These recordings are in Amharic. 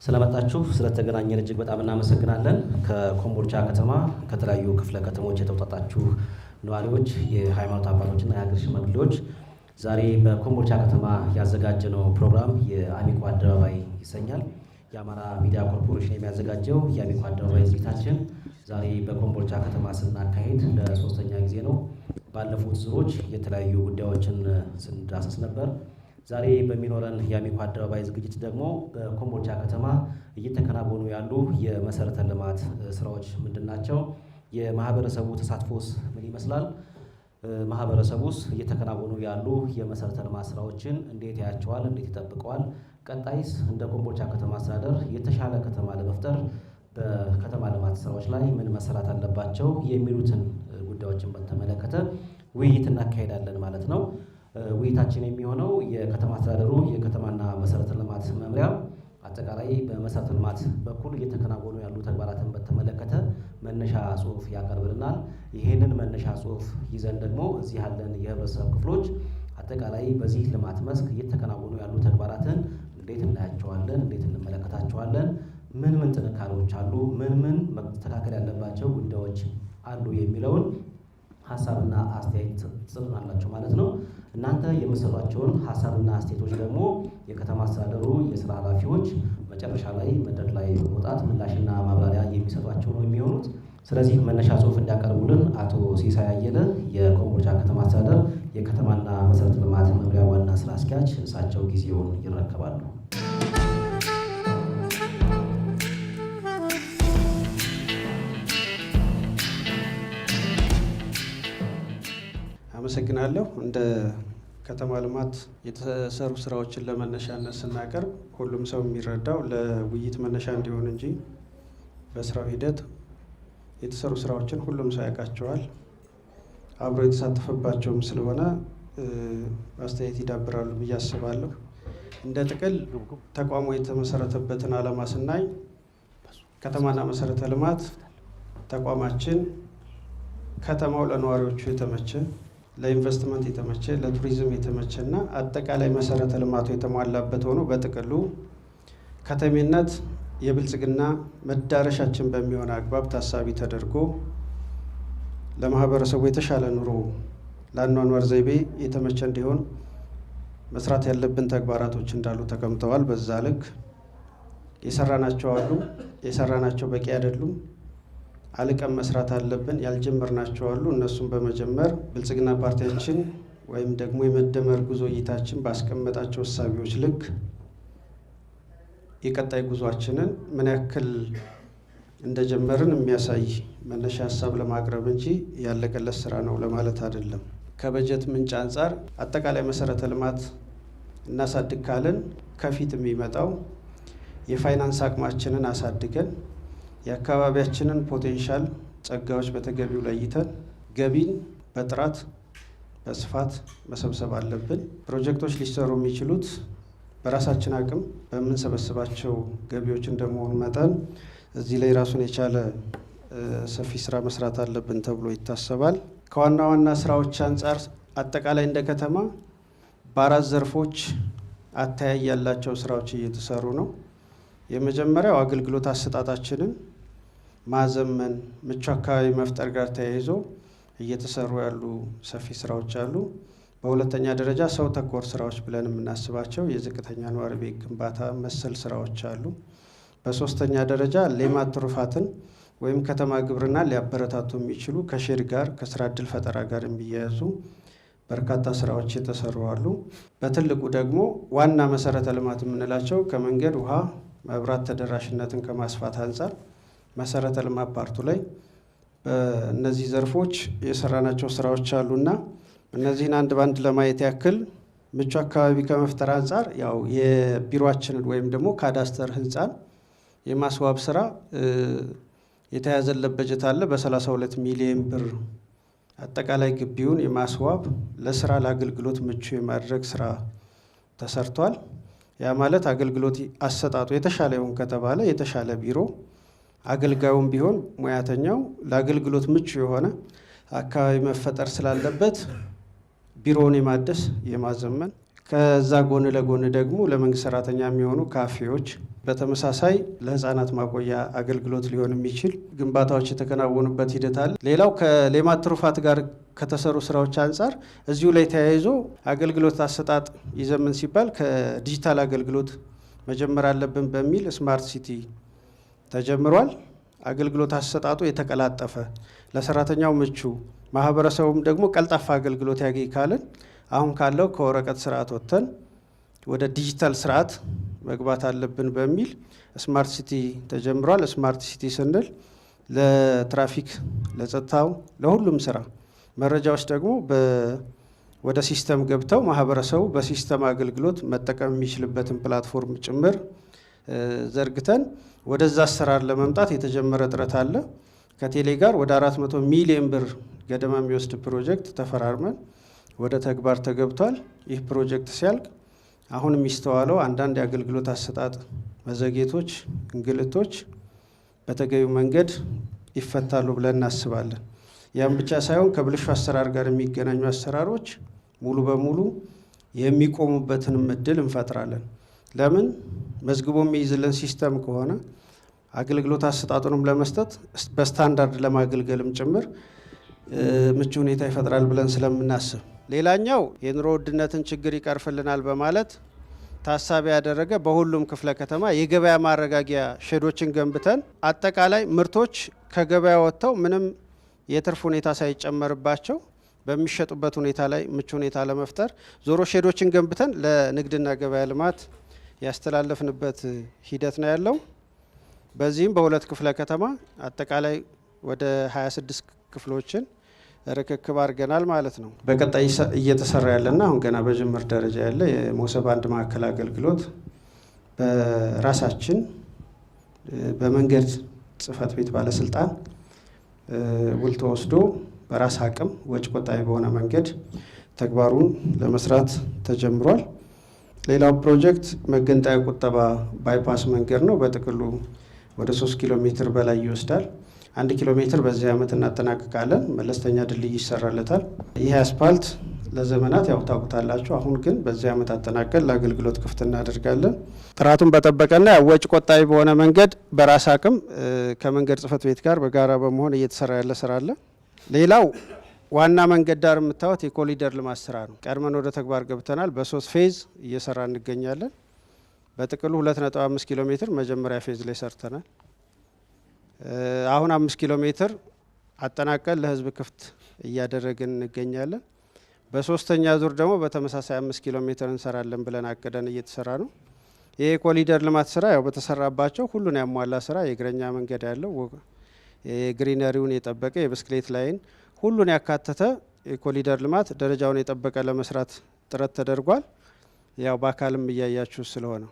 ስለመጣችሁ ስለተገናኘን እጅግ በጣም እናመሰግናለን። ከኮምቦልቻ ከተማ ከተለያዩ ክፍለ ከተሞች የተውጣጣችሁ ነዋሪዎች፣ የሃይማኖት አባቶችና የሀገር ሽማግሌዎች ዛሬ በኮምቦልቻ ከተማ ያዘጋጀነው ፕሮግራም የአሚኮ አደባባይ ይሰኛል። የአማራ ሚዲያ ኮርፖሬሽን የሚያዘጋጀው የአሚኮ አደባባይ ዝግጅታችን ዛሬ በኮምቦልቻ ከተማ ስናካሄድ ለሶስተኛ ጊዜ ነው። ባለፉት ዙሮች የተለያዩ ጉዳዮችን ስንዳሰስ ነበር። ዛሬ በሚኖረን የአሚኮ አደባባይ ዝግጅት ደግሞ በኮምቦልቻ ከተማ እየተከናወኑ ያሉ የመሰረተ ልማት ስራዎች ምንድናቸው? የማህበረሰቡ ተሳትፎስ ምን ይመስላል? ማህበረሰቡስ እየተከናወኑ ያሉ የመሰረተ ልማት ስራዎችን እንዴት ያያቸዋል? እንዴት ይጠብቀዋል? ቀጣይስ እንደ ኮምቦልቻ ከተማ አስተዳደር የተሻለ ከተማ ለመፍጠር በከተማ ልማት ስራዎች ላይ ምን መሰራት አለባቸው? የሚሉትን ጉዳዮችን በተመለከተ ውይይት እናካሄዳለን ማለት ነው። ውይይታችን የሚሆነው የከተማ አስተዳደሩ የከተማና መሰረተ ልማት መምሪያ አጠቃላይ በመሰረተ ልማት በኩል እየተከናወኑ ያሉ ተግባራትን በተመለከተ መነሻ ጽሁፍ ያቀርብልናል። ይህንን መነሻ ጽሁፍ ይዘን ደግሞ እዚህ ያለን የህብረተሰብ ክፍሎች አጠቃላይ በዚህ ልማት መስክ እየተከናወኑ ያሉ ተግባራትን እንዴት እናያቸዋለን? እንዴት እንመለከታቸዋለን? ምን ጥንካሬዎች አሉ? ምን መስተካከል ያለባቸው ጉዳዮች አሉ? የሚለውን ሀሳብና አስተያየት ትሰጡናላችሁ ማለት ነው። እናንተ የምትሰጧቸውን ሀሳብና አስተያየቶች ደግሞ የከተማ አስተዳደሩ የስራ ኃላፊዎች መጨረሻ ላይ መድረክ ላይ በመውጣት ምላሽና ማብራሪያ የሚሰጧቸው ነው የሚሆኑት። ስለዚህ መነሻ ጽሁፍ እንዲያቀርቡልን አቶ ሲሳይ አየለ የኮምቦልቻ ከተማ አስተዳደር የከተማና መሰረተ ልማት መምሪያ ዋና ስራ አስኪያጅ እሳቸው ጊዜውን ይረከባሉ። አመሰግናለሁ። እንደ ከተማ ልማት የተሰሩ ስራዎችን ለመነሻነት ስናቀርብ ሁሉም ሰው የሚረዳው ለውይይት መነሻ እንዲሆን እንጂ በስራው ሂደት የተሰሩ ስራዎችን ሁሉም ሰው ያውቃቸዋል፣ አብሮ የተሳተፈባቸውም ስለሆነ አስተያየት ይዳብራሉ ብዬ አስባለሁ። እንደ ጥቅል ተቋሙ የተመሰረተበትን ዓላማ ስናይ ከተማና መሰረተ ልማት ተቋማችን ከተማው ለነዋሪዎቹ የተመቸ፣ ለኢንቨስትመንት የተመቸ፣ ለቱሪዝም የተመቸ እና አጠቃላይ መሰረተ ልማቱ የተሟላበት ሆኖ በጥቅሉ ከተሜነት የብልጽግና መዳረሻችን በሚሆን አግባብ ታሳቢ ተደርጎ ለማህበረሰቡ የተሻለ ኑሮ ለአኗኗር ዘይቤ የተመቸ እንዲሆን መስራት ያለብን ተግባራቶች እንዳሉ ተቀምጠዋል። በዛ ልክ የሰራናቸው አሉ፣ የሰራናቸው በቂ አይደሉም፣ አልቀን መስራት አለብን። ያልጀመርናቸው አሉ። እነሱም በመጀመር ብልጽግና ፓርቲያችን ወይም ደግሞ የመደመር ጉዞ እይታችን ባስቀመጣቸው እሳቢዎች ልክ የቀጣይ ጉዟችንን ምን ያክል እንደጀመርን የሚያሳይ መነሻ ሀሳብ ለማቅረብ እንጂ ያለቀለት ስራ ነው ለማለት አይደለም። ከበጀት ምንጭ አንጻር አጠቃላይ መሰረተ ልማት እናሳድግ ካልን ከፊት የሚመጣው የፋይናንስ አቅማችንን አሳድገን የአካባቢያችንን ፖቴንሻል ጸጋዎች በተገቢው ለይተን ገቢን በጥራት በስፋት መሰብሰብ አለብን። ፕሮጀክቶች ሊሰሩ የሚችሉት በራሳችን አቅም በምንሰበስባቸው ገቢዎች እንደመሆኑ መጠን እዚህ ላይ ራሱን የቻለ ሰፊ ስራ መስራት አለብን ተብሎ ይታሰባል። ከዋና ዋና ስራዎች አንጻር አጠቃላይ እንደ ከተማ በአራት ዘርፎች አተያይ ያላቸው ስራዎች እየተሰሩ ነው። የመጀመሪያው አገልግሎት አሰጣጣችንን ማዘመን፣ ምቹ አካባቢ መፍጠር ጋር ተያይዞ እየተሰሩ ያሉ ሰፊ ስራዎች አሉ። በሁለተኛ ደረጃ ሰው ተኮር ስራዎች ብለን የምናስባቸው የዝቅተኛ ነዋሪ ቤት ግንባታ መሰል ስራዎች አሉ። በሶስተኛ ደረጃ ሌማት ትሩፋትን ወይም ከተማ ግብርና ሊያበረታቱ የሚችሉ ከሼድ ጋር ከስራ እድል ፈጠራ ጋር የሚያያዙ በርካታ ስራዎች የተሰሩ አሉ። በትልቁ ደግሞ ዋና መሰረተ ልማት የምንላቸው ከመንገድ፣ ውሃ፣ መብራት ተደራሽነትን ከማስፋት አንጻር መሰረተ ልማት ፓርቱ ላይ በእነዚህ ዘርፎች የሰራናቸው ስራዎች አሉና እነዚህን አንድ ባንድ ለማየት ያክል ምቹ አካባቢ ከመፍጠር አንጻር ያው የቢሮአችንን ወይም ደግሞ ካዳስተር ህንፃን የማስዋብ ስራ የተያዘለት በጀት አለ። በ32 ሚሊዮን ብር አጠቃላይ ግቢውን የማስዋብ ለስራ ለአገልግሎት ምቹ የማድረግ ስራ ተሰርቷል። ያ ማለት አገልግሎት አሰጣጡ የተሻለ ይሁን ከተባለ የተሻለ ቢሮ አገልጋዩም ቢሆን ሙያተኛው ለአገልግሎት ምቹ የሆነ አካባቢ መፈጠር ስላለበት ቢሮውን የማደስ የማዘመን ከዛ ጎን ለጎን ደግሞ ለመንግስት ሰራተኛ የሚሆኑ ካፌዎች፣ በተመሳሳይ ለህፃናት ማቆያ አገልግሎት ሊሆን የሚችል ግንባታዎች የተከናወኑበት ሂደት አለ። ሌላው ከሌማት ትሩፋት ጋር ከተሰሩ ስራዎች አንጻር እዚሁ ላይ ተያይዞ አገልግሎት አሰጣጥ ይዘምን ሲባል ከዲጂታል አገልግሎት መጀመር አለብን በሚል ስማርት ሲቲ ተጀምሯል። አገልግሎት አሰጣጡ የተቀላጠፈ ለሰራተኛው ምቹ፣ ማህበረሰቡም ደግሞ ቀልጣፋ አገልግሎት ያገኝ ካልን አሁን ካለው ከወረቀት ስርዓት ወጥተን ወደ ዲጂታል ስርዓት መግባት አለብን በሚል ስማርት ሲቲ ተጀምሯል። ስማርት ሲቲ ስንል ለትራፊክ፣ ለጸጥታው፣ ለሁሉም ስራ መረጃዎች ደግሞ ወደ ሲስተም ገብተው ማህበረሰቡ በሲስተም አገልግሎት መጠቀም የሚችልበትን ፕላትፎርም ጭምር ዘርግተን ወደዛ አሰራር ለመምጣት የተጀመረ ጥረት አለ። ከቴሌ ጋር ወደ 400 ሚሊዮን ብር ገደማ የሚወስድ ፕሮጀክት ተፈራርመን ወደ ተግባር ተገብቷል። ይህ ፕሮጀክት ሲያልቅ አሁን የሚስተዋለው አንዳንድ የአገልግሎት አሰጣጥ መዘግየቶች፣ እንግልቶች በተገቢው መንገድ ይፈታሉ ብለን እናስባለን። ያም ብቻ ሳይሆን ከብልሹ አሰራር ጋር የሚገናኙ አሰራሮች ሙሉ በሙሉ የሚቆሙበትንም እድል እንፈጥራለን። ለምን መዝግቦ የሚይዝልን ሲስተም ከሆነ አገልግሎት አሰጣጡንም ለመስጠት በስታንዳርድ ለማገልገልም ጭምር ምቹ ሁኔታ ይፈጥራል ብለን ስለምናስብ፣ ሌላኛው የኑሮ ውድነትን ችግር ይቀርፍልናል በማለት ታሳቢ ያደረገ በሁሉም ክፍለ ከተማ የገበያ ማረጋጊያ ሼዶችን ገንብተን አጠቃላይ ምርቶች ከገበያ ወጥተው ምንም የትርፍ ሁኔታ ሳይጨመርባቸው በሚሸጡበት ሁኔታ ላይ ምቹ ሁኔታ ለመፍጠር ዞሮ ሼዶችን ገንብተን ለንግድና ገበያ ልማት ያስተላለፍንበት ሂደት ነው ያለው። በዚህም በሁለት ክፍለ ከተማ አጠቃላይ ወደ 26 ክፍሎችን ርክክብ አድርገናል ማለት ነው። በቀጣይ እየተሰራ ያለና አሁን ገና በጅምር ደረጃ ያለ የሞሰብ አንድ ማዕከል አገልግሎት በራሳችን በመንገድ ጽሕፈት ቤት ባለስልጣን ውል ተወስዶ በራስ አቅም ወጪ ቆጣቢ በሆነ መንገድ ተግባሩን ለመስራት ተጀምሯል። ሌላው ፕሮጀክት መገንጠያ ቁጠባ ባይፓስ መንገድ ነው። በጥቅሉ ወደ 3 ኪሎ ሜትር በላይ ይወስዳል። 1 ኪሎ ሜትር በዚህ ዓመት እናጠናቅቃለን። መለስተኛ ድልድይ ይሰራለታል። ይህ አስፓልት ለዘመናት ያው ታውቁታላችሁ። አሁን ግን በዚህ ዓመት አጠናቀን ለአገልግሎት ክፍት እናደርጋለን። ጥራቱን በጠበቀና ወጪ ቆጣቢ በሆነ መንገድ በራስ አቅም ከመንገድ ጽሕፈት ቤት ጋር በጋራ በመሆን እየተሰራ ያለ ስራ አለ። ሌላው ዋና መንገድ ዳር የምታዩት የኮሪደር ልማት ስራ ነው። ቀድመን ወደ ተግባር ገብተናል። በ3 ፌዝ እየሰራ እንገኛለን። በጥቅሉ 2.5 ኪሎ ሜትር መጀመሪያ ፌዝ ላይ ሰርተናል። አሁን 5 ኪሎ ሜትር አጠናቀን ለህዝብ ክፍት እያደረግን እንገኛለን። በሶስተኛ ዙር ደግሞ በተመሳሳይ 5 ኪሎ ሜትር እንሰራለን ብለን አቅደን እየተሰራ ነው። ይህ የኮሪደር ልማት ስራ ያው በተሰራባቸው ሁሉን ያሟላ ስራ የእግረኛ መንገድ ያለው የግሪነሪውን የጠበቀ የብስክሌት ላይን ሁሉን ያካተተ የኮሪደር ልማት ደረጃውን የጠበቀ ለመስራት ጥረት ተደርጓል። ያው በአካልም እያያችሁ ስለሆነ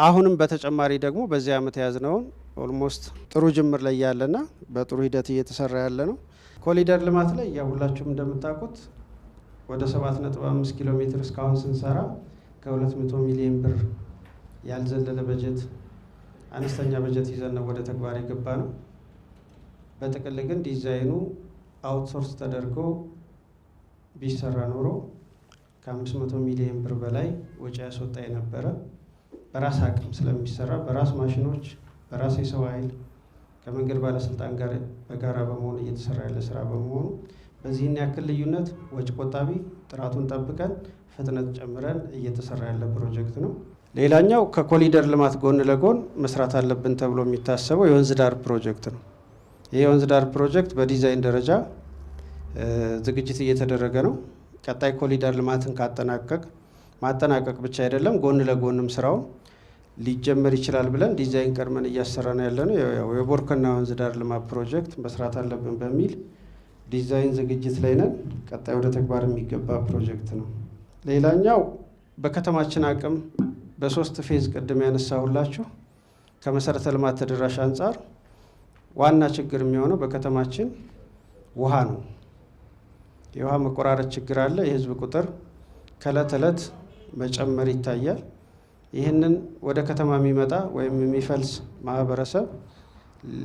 አሁንም በተጨማሪ ደግሞ በዚህ ዓመት የያዝነውን ኦልሞስት ጥሩ ጅምር ላይ ያለና በጥሩ ሂደት እየተሰራ ያለ ነው። ኮሪደር ልማት ላይ ያው ሁላችሁም እንደምታውቁት ወደ 7.5 ኪሎ ሜትር እስካሁን ስንሰራ ከ200 ሚሊዮን ብር ያልዘለለ በጀት አነስተኛ በጀት ይዘን ነው ወደ ተግባር የገባ ነው። በጥቅል ግን ዲዛይኑ አውትሶርስ ተደርጎ ቢሰራ ኖሮ ከ500 ሚሊዮን ብር በላይ ወጪ ያስወጣ የነበረ በራስ አቅም ስለሚሰራ በራስ ማሽኖች በራስ የሰው ኃይል ከመንገድ ባለስልጣን ጋር በጋራ በመሆን እየተሰራ ያለ ስራ በመሆኑ በዚህን ያክል ልዩነት ወጪ ቆጣቢ ጥራቱን ጠብቀን ፍጥነት ጨምረን እየተሰራ ያለ ፕሮጀክት ነው። ሌላኛው ከኮሪደር ልማት ጎን ለጎን መስራት አለብን ተብሎ የሚታሰበው የወንዝ ዳር ፕሮጀክት ነው። ይህ የወንዝ ዳር ፕሮጀክት በዲዛይን ደረጃ ዝግጅት እየተደረገ ነው። ቀጣይ ኮሪደር ልማትን ማጠናቀቅ ብቻ አይደለም፣ ጎን ለጎንም ስራውን ሊጀመር ይችላል ብለን ዲዛይን ቀድመን እያሰራን ያለ ነው። የቦርከና ወንዝ ዳር ልማት ፕሮጀክት መስራት አለብን በሚል ዲዛይን ዝግጅት ላይ ነን። ቀጣይ ወደ ተግባር የሚገባ ፕሮጀክት ነው። ሌላኛው በከተማችን አቅም በ3 ፌዝ ቅድም ያነሳሁላችሁ ከመሰረተ ልማት ተደራሽ አንጻር ዋና ችግር የሚሆነው በከተማችን ውሃ ነው። የውሃ መቆራረጥ ችግር አለ። የህዝብ ቁጥር ከእለት ዕለት መጨመር ይታያል። ይህንን ወደ ከተማ የሚመጣ ወይም የሚፈልስ ማህበረሰብ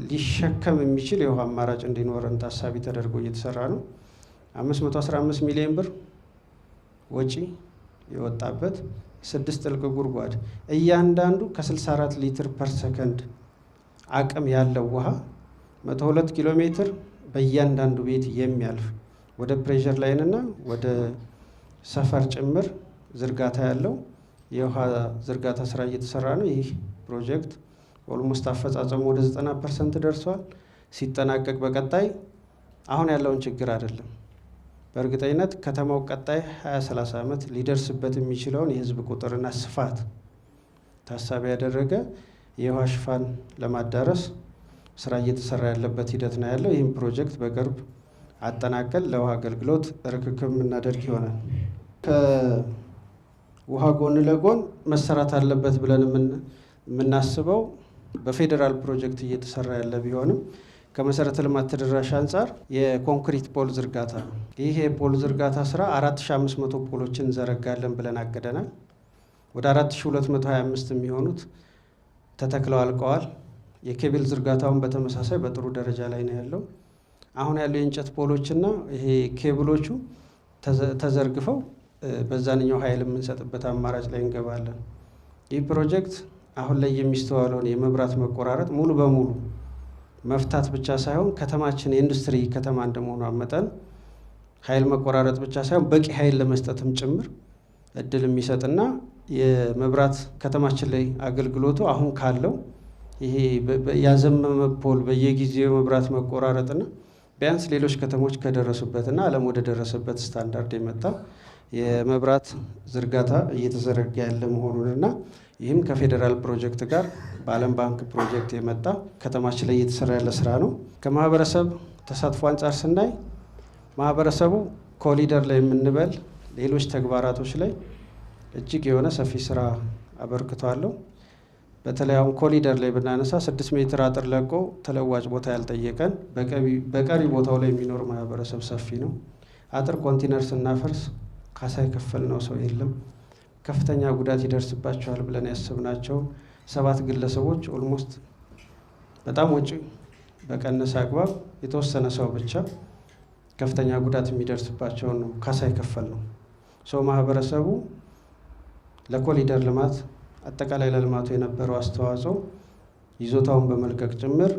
ሊሸከም የሚችል የውሃ አማራጭ እንዲኖረን ታሳቢ ተደርጎ እየተሰራ ነው። 515 ሚሊዮን ብር ወጪ የወጣበት 6 ጥልቅ ጉድጓድ እያንዳንዱ ከ64 ሊትር ፐር ሰከንድ አቅም ያለው ውሃ 102 ኪሎ ሜትር በእያንዳንዱ ቤት የሚያልፍ ወደ ፕሬሸር ላይንና ወደ ሰፈር ጭምር ዝርጋታ ያለው የውሃ ዝርጋታ ስራ እየተሰራ ነው። ይህ ፕሮጀክት ኦልሞስት አፈጻጸሙ ወደ 90% ደርሷል። ሲጠናቀቅ በቀጣይ አሁን ያለውን ችግር አይደለም፣ በእርግጠኝነት ከተማው ቀጣይ 20-30 ዓመት ሊደርስበት የሚችለውን የህዝብ ቁጥርና ስፋት ታሳቢ ያደረገ የውሃ ሽፋን ለማዳረስ ስራ እየተሰራ ያለበት ሂደት ነው ያለው። ይህም ፕሮጀክት በቅርብ አጠናቀል ለውሃ አገልግሎት ርክክብ የምናደርግ ይሆናል። ከውሃ ጎን ለጎን መሰራት አለበት ብለን የምናስበው በፌዴራል ፕሮጀክት እየተሰራ ያለ ቢሆንም ከመሰረተ ልማት ተደራሽ አንጻር የኮንክሪት ፖል ዝርጋታ ነው። ይህ የፖል ዝርጋታ ስራ 4500 ፖሎችን እንዘረጋለን ብለን አቅደናል። ወደ 4225 የሚሆኑት ተተክለው አልቀዋል። የኬብል ዝርጋታውን በተመሳሳይ በጥሩ ደረጃ ላይ ነው ያለው። አሁን ያለው የእንጨት ፖሎችና ይሄ ኬብሎቹ ተዘርግፈው በዛንኛው ኃይል የምንሰጥበት አማራጭ ላይ እንገባለን። ይህ ፕሮጀክት አሁን ላይ የሚስተዋለውን የመብራት መቆራረጥ ሙሉ በሙሉ መፍታት ብቻ ሳይሆን ከተማችን የኢንዱስትሪ ከተማ እንደመሆኗ መጠን ኃይል መቆራረጥ ብቻ ሳይሆን በቂ ኃይል ለመስጠትም ጭምር እድል የሚሰጥና የመብራት ከተማችን ላይ አገልግሎቱ አሁን ካለው ይሄ ያዘመመ ፖል በየጊዜው የመብራት መቆራረጥና ቢያንስ ሌሎች ከተሞች ከደረሱበትና ዓለም ወደ ደረሰበት ስታንዳርድ የመጣ የመብራት ዝርጋታ እየተዘረጋ ያለ መሆኑንና ይህም ከፌዴራል ፕሮጀክት ጋር በዓለም ባንክ ፕሮጀክት የመጣ ከተማችን ላይ እየተሰራ ያለ ስራ ነው። ከማህበረሰብ ተሳትፎ አንጻር ስናይ ማህበረሰቡ ኮሊደር ላይ የምንበል ሌሎች ተግባራቶች ላይ እጅግ የሆነ ሰፊ ስራ አበርክቷለሁ። በተለይ አሁን ኮሊደር ላይ ብናነሳ 6 ሜትር አጥር ለቆ ተለዋጭ ቦታ ያልጠየቀን በቀሪ ቦታው ላይ የሚኖር ማህበረሰብ ሰፊ ነው። አጥር ኮንቴነር ስናፈርስ ካሳ የከፈልነው ሰው የለም። ከፍተኛ ጉዳት ይደርስባቸዋል ብለን ያሰብናቸው 7 ግለሰቦች ኦልሞስት በጣም ወጪ በቀነሰ አግባብ የተወሰነ ሰው ብቻ ከፍተኛ ጉዳት የሚደርስባቸውን ነው ካሳ የከፈልነው። ሰው ማህበረሰቡ ለኮሊደር ልማት አጠቃላይ ለልማቱ የነበረው አስተዋጽኦ ይዞታውን በመልቀቅ ጭምር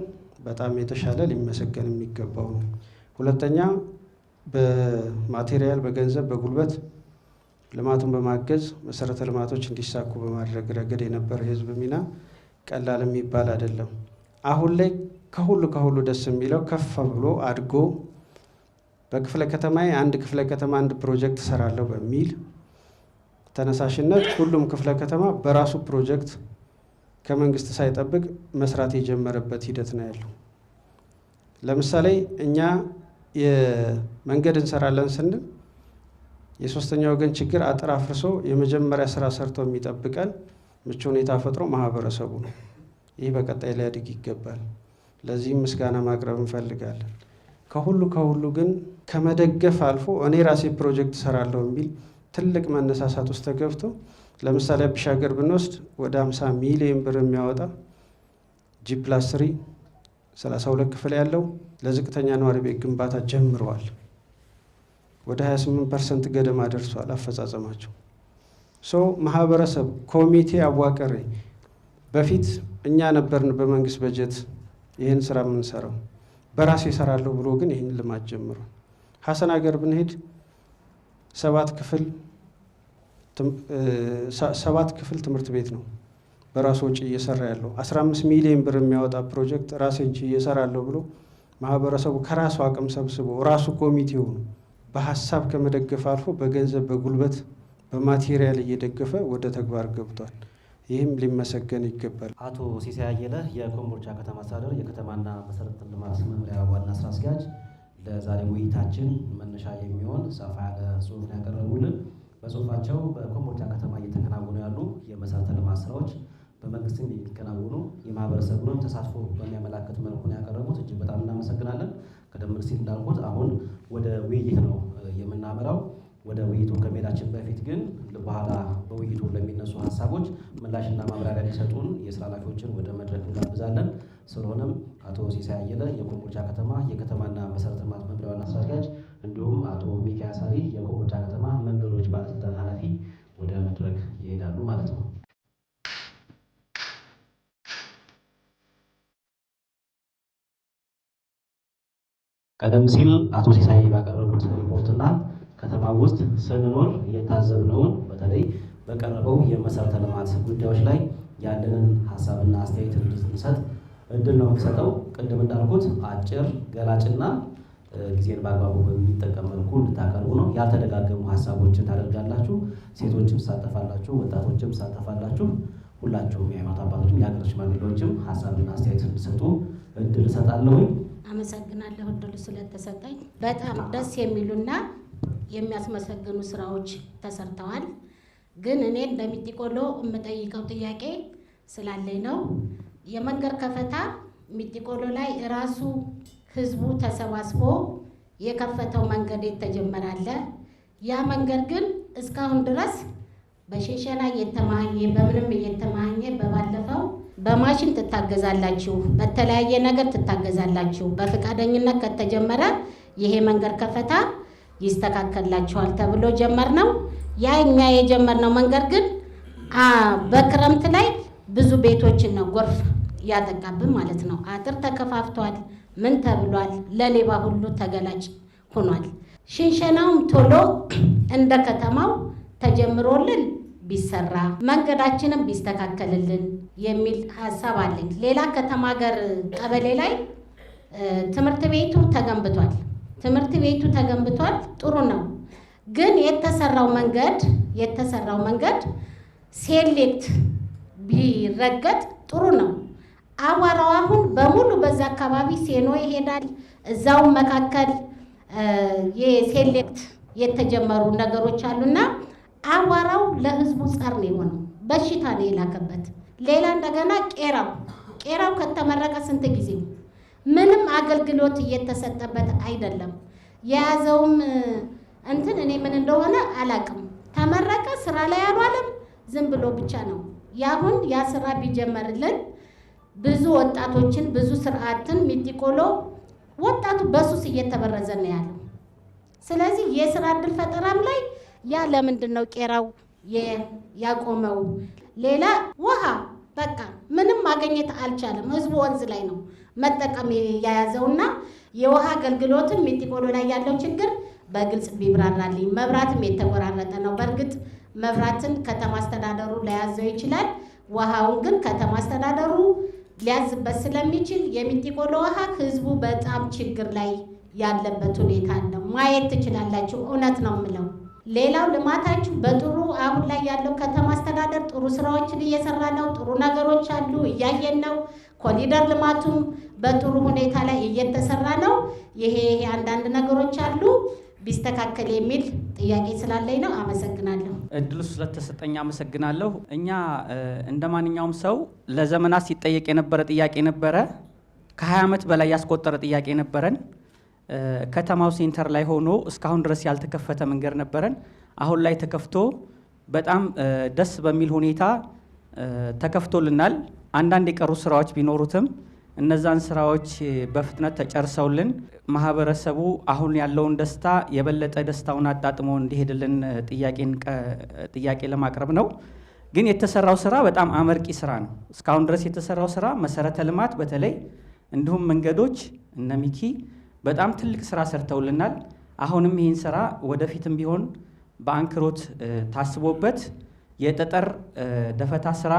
በጣም የተሻለ ሊመሰገን የሚገባው ነው። ሁለተኛ በማቴሪያል፣ በገንዘብ፣ በጉልበት ልማቱን በማገዝ መሰረተ ልማቶች እንዲሳኩ በማድረግ ረገድ የነበረ የህዝብ ሚና ቀላል የሚባል አይደለም። አሁን ላይ ከሁሉ ደስ የሚለው ከፍ ብሎ አድጎ በክፍለ ከተማ አንድ ክፍለ ከተማ አንድ ፕሮጀክት እሰራለሁ በሚል ተነሳሽነት ሁሉም ክፍለ ከተማ በራሱ ፕሮጀክት ከመንግስት ሳይጠብቅ መስራት የጀመረበት ሂደት ነው ያለው። ለምሳሌ እኛ የመንገድ እንሰራለን ስንል የሶስተኛ ወገን ችግር አጥር አፍርሶ የመጀመሪያ ስራ ሰርቶ የሚጠብቀን ምቹ ሁኔታ ፈጥሮ ማህበረሰቡ ነው። ይህ በቀጣይ ሊያድግ ይገባል። ለዚህም ምስጋና ማቅረብ እንፈልጋለን። ከሁሉ ግን ከመደገፍ አልፎ እኔ ራሴ ፕሮጀክት እሰራለሁ የሚል ትልቅ መነሳሳት ውስጥ ተገብቶ ለምሳሌ አቢሻገር ብንወስድ ወደ 50 ሚሊዮን ብር የሚያወጣ G+3 32 ክፍል ያለው ለዝቅተኛ ነዋሪ ቤት ግንባታ ጀምረዋል። ወደ 28% ገደማ ደርሷል አፈጻጸማቸው። ማህበረሰብ ኮሚቴ አዋቀረ። በፊት እኛ ነበርን በመንግስት በጀት ይህን ስራ የምንሰራው፣ በራሴ እሰራለሁ ብሎ ግን ይህን ልማት ጀምሯል። ሀሰን ሀገር ብንሄድ 7 ክፍል ትምህርት ቤት ነው በራሱ ወጪ እየሰራ ያለው። 15 ሚሊዮን ብር የሚያወጣ ፕሮጀክት ራሴ እንጂ እየሰራለሁ ብሎ ማህበረሰቡ ከራሱ አቅም ሰብስቦ ራሱ ኮሚቴው በሀሳብ ከመደገፍ አልፎ በገንዘብ፣ በጉልበት፣ በማቴሪያል እየደገፈ ወደ ተግባር ገብቷል። ይህም ሊመሰገን ይገባል። አቶ ሲሳይ አየለ የኮምቦልቻ ከተማ አስተዳደር የከተማና መሰረተ ልማት መምሪያ ዋና ስራ አስኪያጅ ለዛሬ ውይይታችን መነሻ የሚሆን ሰፋ ያለ ጽሁፍ ያቀረቡልን። በጽሁፋቸው በኮምቦልቻ ከተማ እየተከናወኑ ያሉ የመሰረተ ልማት ስራዎች በመንግስትም የሚከናወኑ የማህበረሰቡንም ተሳትፎ በሚያመላክት መልኩ ነው ያቀረቡት። እጅግ በጣም እናመሰግናለን። ቀደም ሲል እንዳልኩት አሁን ወደ ውይይት ነው የምናመራው። ወደ ውይይቱ ከመሄዳችን በፊት ግን በኋላ በውይይቱ ለሚነሱ ሀሳቦች ምላሽና ማብራሪያ ሊሰጡን የስራ ኃላፊዎችን ወደ መድረክ እንጋብዛለን። ስለሆነም አቶ ሲሳይ አየለ የኮምቦልቻ ከተማ የከተማና መሰረተ ልማት መምሪያ ዋና ስራ አስኪያጅ እንዲሁም አቶ ሚካኤል ሳሪ የኮምቦልቻ ከተማ መንገዶች ባለስልጣን ኃላፊ ወደ መድረክ ይሄዳሉ ማለት ነው። ቀደም ሲል አቶ ሲሳይ ባቀረቡት ሪፖርትና ከተማ ውስጥ ስንኖር የታዘብነውን በተለይ በቀረበው የመሰረተ ልማት ጉዳዮች ላይ ያለንን ሀሳብና አስተያየት እንድንሰጥ እድል ነው የሚሰጠው። ቅድም እንዳልኩት አጭር ገላጭና ጊዜን በአግባቡ በሚጠቀም መልኩ እንድታቀርቡ ነው። ያልተደጋገሙ ሀሳቦችን ታደርጋላችሁ። ሴቶችም ትሳተፋላችሁ፣ ወጣቶችም ትሳተፋላችሁ። ሁላችሁም የሃይማኖት አባቶችም የሀገር ሽማግሌዎችም ሀሳብና አስተያየት እንዲሰጡ እድል እሰጣለሁኝ። አመሰግናለሁ እድሉ ስለተሰጠኝ። በጣም ደስ የሚሉና የሚያስመሰግኑ ስራዎች ተሰርተዋል። ግን እኔ እንደሚጢቆሎ የምጠይቀው ጥያቄ ስላለኝ ነው። የመንገድ ከፈታ ሚጢቆሎ ላይ ራሱ ህዝቡ ተሰባስቦ የከፈተው መንገድ የተጀመራለ። ያ መንገድ ግን እስካሁን ድረስ በሸሸና እየተማኘ በምንም እየተማኘ በባለፈው በማሽን ትታገዛላችሁ፣ በተለያየ ነገር ትታገዛላችሁ። በፈቃደኝነት ከተጀመረ ይሄ መንገድ ከፈታ ይስተካከላችኋል ተብሎ ጀመር ነው። ያ እኛ የጀመርነው መንገድ ግን በክረምት ላይ ብዙ ቤቶችን ነው ጎርፍ ያጠቃብን ማለት ነው። አጥር ተከፋፍቷል፣ ምን ተብሏል፣ ለሌባ ሁሉ ተገላጭ ሆኗል። ሽንሸናውም ቶሎ እንደ ከተማው ተጀምሮልን ቢሰራ መንገዳችንም ቢስተካከልልን የሚል ሀሳብ አለኝ። ሌላ ከተማ ሀገር ቀበሌ ላይ ትምህርት ቤቱ ተገንብቷል። ትምህርት ቤቱ ተገንብቷል፣ ጥሩ ነው። ግን የተሰራው መንገድ ሴሌክት ቢረገጥ ጥሩ ነው። አቧራው አሁን በሙሉ በዛ አካባቢ ሴኖ ይሄዳል። እዛው መካከል የሴሌክት የተጀመሩ ነገሮች አሉና አቧራው ለህዝቡ ጸር ነው የሆነው፣ በሽታ ነው የላከበት። ሌላ እንደገና ቄራው ከተመረቀ ስንት ጊዜው ምንም አገልግሎት እየተሰጠበት አይደለም። የያዘውም እንትን እኔ ምን እንደሆነ አላቅም። ተመረቀ፣ ስራ ላይ አልዋለም፣ ዝም ብሎ ብቻ ነው። ያሁን ያ ስራ ቢጀመርልን ብዙ ወጣቶችን ብዙ ስርዓትን ሚጢቆሎ ወጣቱ በሱስ እየተበረዘ ነው ያለው። ስለዚህ የስራ እድል ፈጠራም ላይ ያ ለምንድን ነው ቄራው ያቆመው? ሌላ ውሃ በቃ ምንም ማግኘት አልቻለም። ህዝቡ ወንዝ ላይ ነው መጠቀም የያዘውና የውሃ አገልግሎትም ሚጢቆሎ ላይ ያለው ችግር በግልጽ ቢብራራልኝ። መብራትም የተቆራረጠ ነው። በእርግጥ መብራትን ከተማ አስተዳደሩ ሊያዘው ይችላል። ውሃውን ግን ከተማ አስተዳደሩ ሊያዝበት ስለሚችል የሚጢቆሎ ውሃ ህዝቡ በጣም ችግር ላይ ያለበት ሁኔታ አለ። ማየት ትችላላችሁ። እውነት ነው የምለው። ሌላው ልማታችሁ በጥሩ አሁን ላይ ያለው ከተማ አስተዳደር ጥሩ ስራዎችን እየሰራ ነው። ጥሩ ነገሮች አሉ፣ እያየን ነው። ኮሪደር ልማቱም በጥሩ ሁኔታ ላይ እየተሰራ ነው። ይሄ አንዳንድ ነገሮች አሉ ቢስተካከል የሚል ጥያቄ ስላለኝ ነው። አመሰግናለሁ። እድሉ ስለተሰጠኝ አመሰግናለሁ። እኛ እንደ ማንኛውም ሰው ለዘመናት ሲጠየቅ የነበረ ጥያቄ ነበረ። ከ20 ዓመት በላይ ያስቆጠረ ጥያቄ ነበረን። ከተማው ሴንተር ላይ ሆኖ እስካሁን ድረስ ያልተከፈተ መንገድ ነበረን። አሁን ላይ ተከፍቶ በጣም ደስ በሚል ሁኔታ ተከፍቶልናል። አንዳንድ የቀሩ ስራዎች ቢኖሩትም እነዛን ስራዎች በፍጥነት ተጨርሰውልን ማህበረሰቡ አሁን ያለውን ደስታ የበለጠ ደስታውን አጣጥሞ እንዲሄድልን ጥያቄ ለማቅረብ ነው። ግን የተሰራው ስራ በጣም አመርቂ ስራ ነው። እስካሁን ድረስ የተሰራው ስራ መሰረተ ልማት በተለይ እንዲሁም መንገዶች እነ ሚኪ በጣም ትልቅ ስራ ሰርተውልናል። አሁንም ይህን ስራ ወደፊትም ቢሆን በአንክሮት ታስቦበት የጠጠር ደፈታ ስራ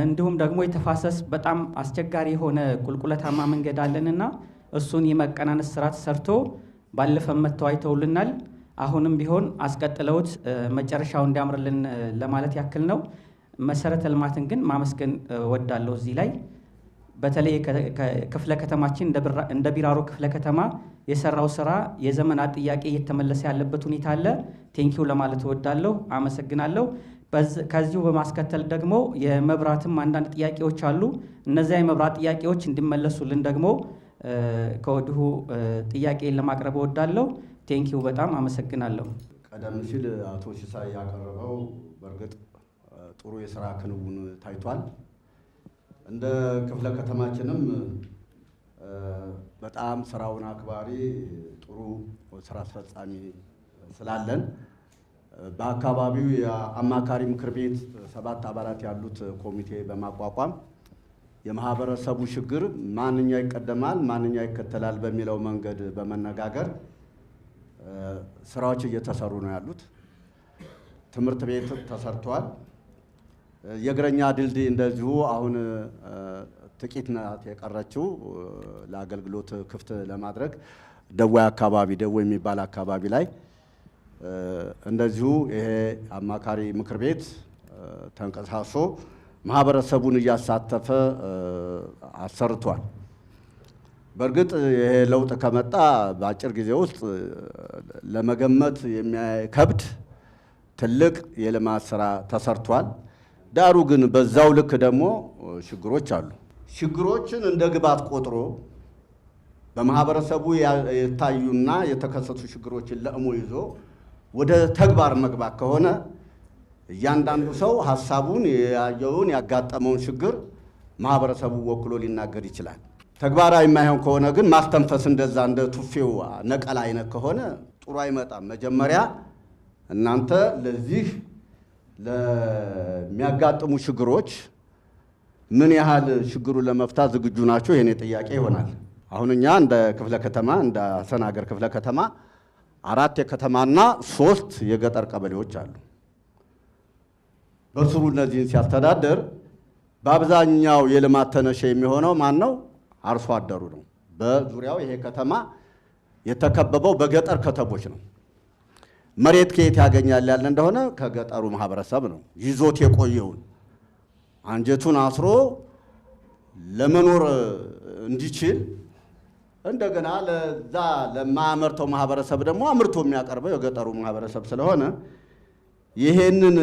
እንዲሁም ደግሞ የተፋሰስ በጣም አስቸጋሪ የሆነ ቁልቁለታማ መንገድ አለንና እሱን የመቀናነስ ስራ ተሰርቶ ባለፈም መጥተው አይተውልናል። አሁንም ቢሆን አስቀጥለውት መጨረሻው እንዲያምርልን ለማለት ያክል ነው። መሰረተ ልማትን ግን ማመስገን ወዳለሁ። እዚህ ላይ በተለይ ክፍለ ከተማችን እንደ ቢራሮ ክፍለ ከተማ የሰራው ስራ የዘመናት ጥያቄ እየተመለሰ ያለበት ሁኔታ አለ። ቴንኪው ለማለት ወዳለሁ። አመሰግናለሁ። ከዚሁ በማስከተል ደግሞ የመብራትም አንዳንድ ጥያቄዎች አሉ። እነዚያ የመብራት ጥያቄዎች እንዲመለሱልን ደግሞ ከወዲሁ ጥያቄ ለማቅረብ ወዳለሁ። ቴንኪው በጣም አመሰግናለሁ። ቀደም ሲል አቶ ሲሳይ ያቀረበው በእርግጥ ጥሩ የስራ ክንውን ታይቷል። እንደ ክፍለ ከተማችንም በጣም ስራውን አክባሪ ጥሩ ስራ አስፈጻሚ ስላለን በአካባቢው የአማካሪ ምክር ቤት 7 አባላት ያሉት ኮሚቴ በማቋቋም የማህበረሰቡ ችግር ማንኛው ይቀደማል ማንኛው ይከተላል በሚለው መንገድ በመነጋገር ስራዎች እየተሰሩ ነው ያሉት። ትምህርት ቤት ተሰርቷል። የእግረኛ ድልድይ እንደዚሁ አሁን ጥቂት ናት የቀረችው ለአገልግሎት ክፍት ለማድረግ ደዋይ አካባቢ ደዋይ የሚባል አካባቢ ላይ እንደዚሁ ይሄ አማካሪ ምክር ቤት ተንቀሳቅሶ ማህበረሰቡን እያሳተፈ አሰርቷል። በእርግጥ ይሄ ለውጥ ከመጣ በአጭር ጊዜ ውስጥ ለመገመት የሚከብድ ትልቅ የልማት ስራ ተሰርቷል። ዳሩ ግን በዛው ልክ ደግሞ ችግሮች አሉ። ችግሮችን እንደ ግብዓት ቆጥሮ በማህበረሰቡ የታዩና የተከሰቱ ችግሮችን ለእሞ ይዞ ወደ ተግባር መግባት ከሆነ እያንዳንዱ ሰው ሐሳቡን ያየውን ያጋጠመውን ችግር ማህበረሰቡ ወክሎ ሊናገር ይችላል። ተግባራዊ የማይሆን ከሆነ ግን ማስተንፈስ እንደዛ እንደ ቱፌው ነቀላ አይነት ከሆነ ጥሩ አይመጣም። መጀመሪያ እናንተ ለዚህ ለሚያጋጥሙ ችግሮች ምን ያህል ችግሩን ለመፍታት ዝግጁ ናቸው? የኔ ጥያቄ ይሆናል። አሁን እኛ እንደ ክፍለ ከተማ እንደ ሀሰን ሀገር ክፍለ ከተማ 4 የከተማና 3 የገጠር ቀበሌዎች አሉ። በስሩ እነዚህን ሲያስተዳድር በአብዛኛው የልማት ተነሽ የሚሆነው ማን ነው? አርሶ አደሩ ነው። በዙሪያው ይሄ ከተማ የተከበበው በገጠር ከተሞች ነው። መሬት ከየት ያገኛል ያለ እንደሆነ ከገጠሩ ማህበረሰብ ነው ይዞት የቆየውን አንጀቱን አስሮ ለመኖር እንዲችል እንደገና ለዛ ለማያመርተው ማህበረሰብ ደግሞ አምርቶ የሚያቀርበው የገጠሩ ማህበረሰብ ስለሆነ ይሄንን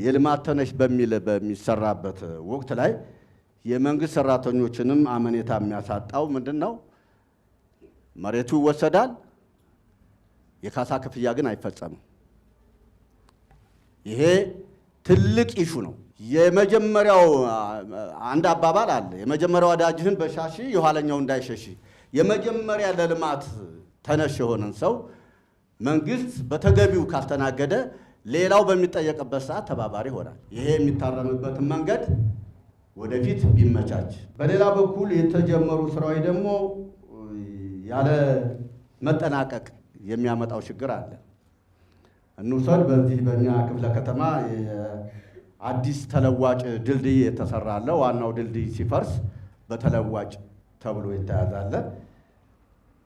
የልማት ተነሽ በሚሰራበት ወቅት ላይ የመንግስት ሰራተኞችንም አመኔታ የሚያሳጣው ምንድነው? መሬቱ ይወሰዳል፣ የካሳ ክፍያ ግን አይፈጸምም። ይሄ ትልቅ ኢሹ ነው። የመጀመሪያው አንድ አባባል አለ፣ የመጀመሪያው ወዳጅህን በሻሺ የኋለኛው እንዳይሸሺ። የመጀመሪያ ለልማት ተነሽ የሆነን ሰው መንግስት በተገቢው ካስተናገደ ሌላው በሚጠየቅበት ሰዓት ተባባሪ ይሆናል። ይሄ የሚታረምበትን መንገድ ወደፊት ቢመቻች። በሌላ በኩል የተጀመሩ ስራዎች ደግሞ ያለ መጠናቀቅ የሚያመጣው ችግር አለ። እንውሰድ። በዚህ በእኛ ክፍለ ከተማ አዲስ ተለዋጭ ድልድይ የተሰራ አለ። ዋናው ድልድይ ሲፈርስ በተለዋጭ ተብሎ ይተያዛል።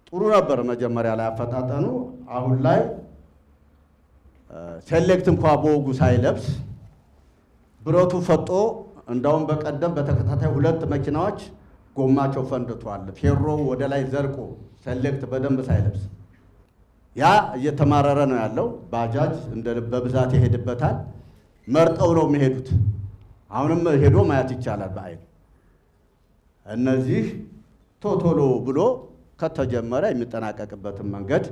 ጥሩ ነበር መጀመሪያ ላይ አፈጣጠኑ። አሁን ላይ ሴሌክት እንኳ በወጉ ሳይለብስ ብረቱ ፈጦ እንዳውም በቀደም በተከታታይ 2 መኪናዎች ጎማቸው ፈንድቷል። ፌሮ ወደ ላይ ዘልቆ ሴሌክት በደንብ ሳይለብስ ያ እየተማረረ ነው ያለው። ባጃጅ በብዛት ይሄድበታል። መርጠው ነው የሚሄዱት። አሁንም ሄዶ ማየት ይቻላል በአይን። እነዚህ ቶቶሎ ብሎ ከተጀመረ የሚጠናቀቅበትን መንገድ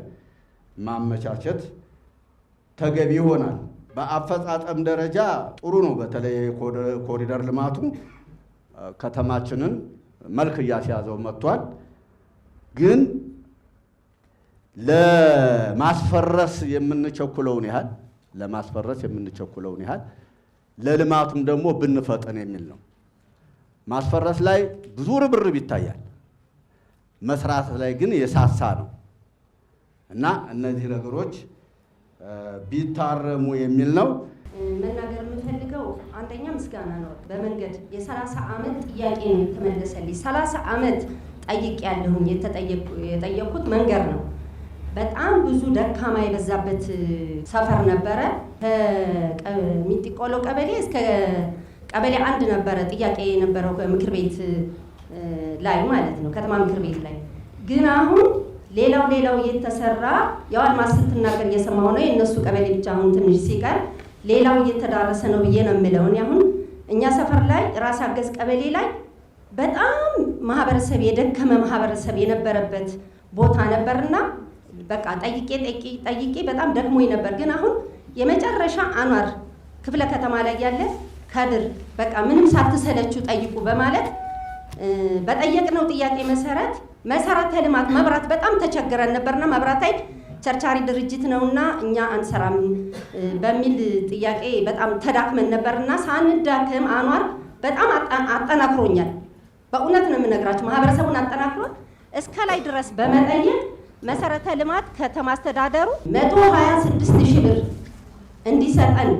ማመቻቸት ተገቢ ይሆናል። በአፈጻጸም ደረጃ ጥሩ ነው። በተለይ ኮሪደር ልማቱ ከተማችንን መልክ እያስያዘው መጥቷል። ግን ለማስፈረስ የምንቸኩለውን ያህል ለልማቱም ደግሞ ብንፈጥን የሚል ነው። ማስፈረስ ላይ ብዙ ርብርብ ይታያል። መስራት ላይ ግን የሳሳ ነው እና እነዚህ ነገሮች ቢታረሙ የሚል ነው። መናገር የምፈልገው አንደኛ ምስጋና ነው። በመንገድ የ30 ዓመት ጥያቄ ነው የተመለሰልኝ። 30 ዓመት ጠይቄያለሁኝ። የጠየቅኩት መንገድ ነው። በጣም ብዙ ደካማ የበዛበት ሰፈር ነበረ። ከሚጢቆሎ ቀበሌ እስከ ቀበሌ 1 ነበረ ጥያቄ የነበረው ምክር ቤት ላይ ማለት ነው፣ ከተማ ምክር ቤት ላይ። ግን አሁን ሌላው እየተሰራ ያው አድማስ ስትናገር እየሰማሁ ነው። የእነሱ ቀበሌ ብቻ አሁን ትንሽ ሲቀር ሌላው እየተዳረሰ ነው ብዬ ነው የምለው። አሁን እኛ ሰፈር ላይ ራስ አገዝ ቀበሌ ላይ በጣም ማህበረሰብ የደከመ ማህበረሰብ የነበረበት ቦታ ነበርና በቃ ጠይቄ በጣም ደክሞኝ ነበር። ግን አሁን የመጨረሻ አኗር ክፍለ ከተማ ላይ ያለ ከድር በቃ ምንም ሳትሰለችው ጠይቁ በማለት በጠየቅነው ጥያቄ መሰረት መሰረተ ልማት መብራት በጣም ተቸግረን ነበርና መብራት ኃይል ቸርቻሪ ድርጅት ነውና እኛ አንሰራም በሚል ጥያቄ በጣም ተዳክመን ነበርና ሳንዳክም አኗር በጣም አጠናክሮኛል። በእውነት ነው የምነግራችሁ፣ ማህበረሰቡን አጠናክሮት እስከ ላይ ድረስ በመጠየቅ መሰረተ ልማት ከተማ አስተዳደሩ 126,000 ብር እንዲሰጠን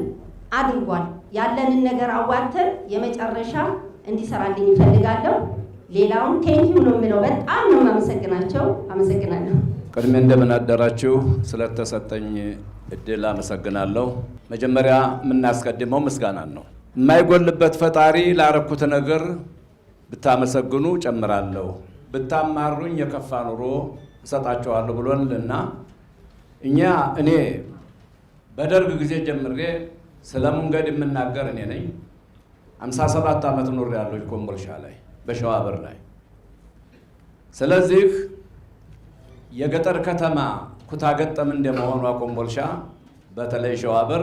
አድርጓል። ያለንን ነገር አዋተን የመጨረሻ እንዲሰራልኝ ይፈልጋለሁ። ሌላውን ቴንኪው ነው የምለው። በጣም ነው የማመሰግናቸው። አመሰግናለሁ። ቅድሜ እንደምን አደራችሁ። ስለተሰጠኝ እድል አመሰግናለሁ። መጀመሪያ የምናስቀድመው ምስጋናን ነው። የማይጎልበት ፈጣሪ ላረኩት ነገር ብታመሰግኑ ጨምራለሁ፣ ብታማሩኝ የከፋ ኑሮ እሰጣቸዋለሁ ብሎንልና እኔ በደርግ ጊዜ ጀምሬ ስለ መንገድ የምናገር እኔ ነኝ። 57 ዓመት ኖር ያለው ኮምቦልቻ ላይ በሸዋበር ላይ። ስለዚህ የገጠር ከተማ ኩታገጠም እንደመሆኗ ኮምቦልቻ በተለይ ሸዋበር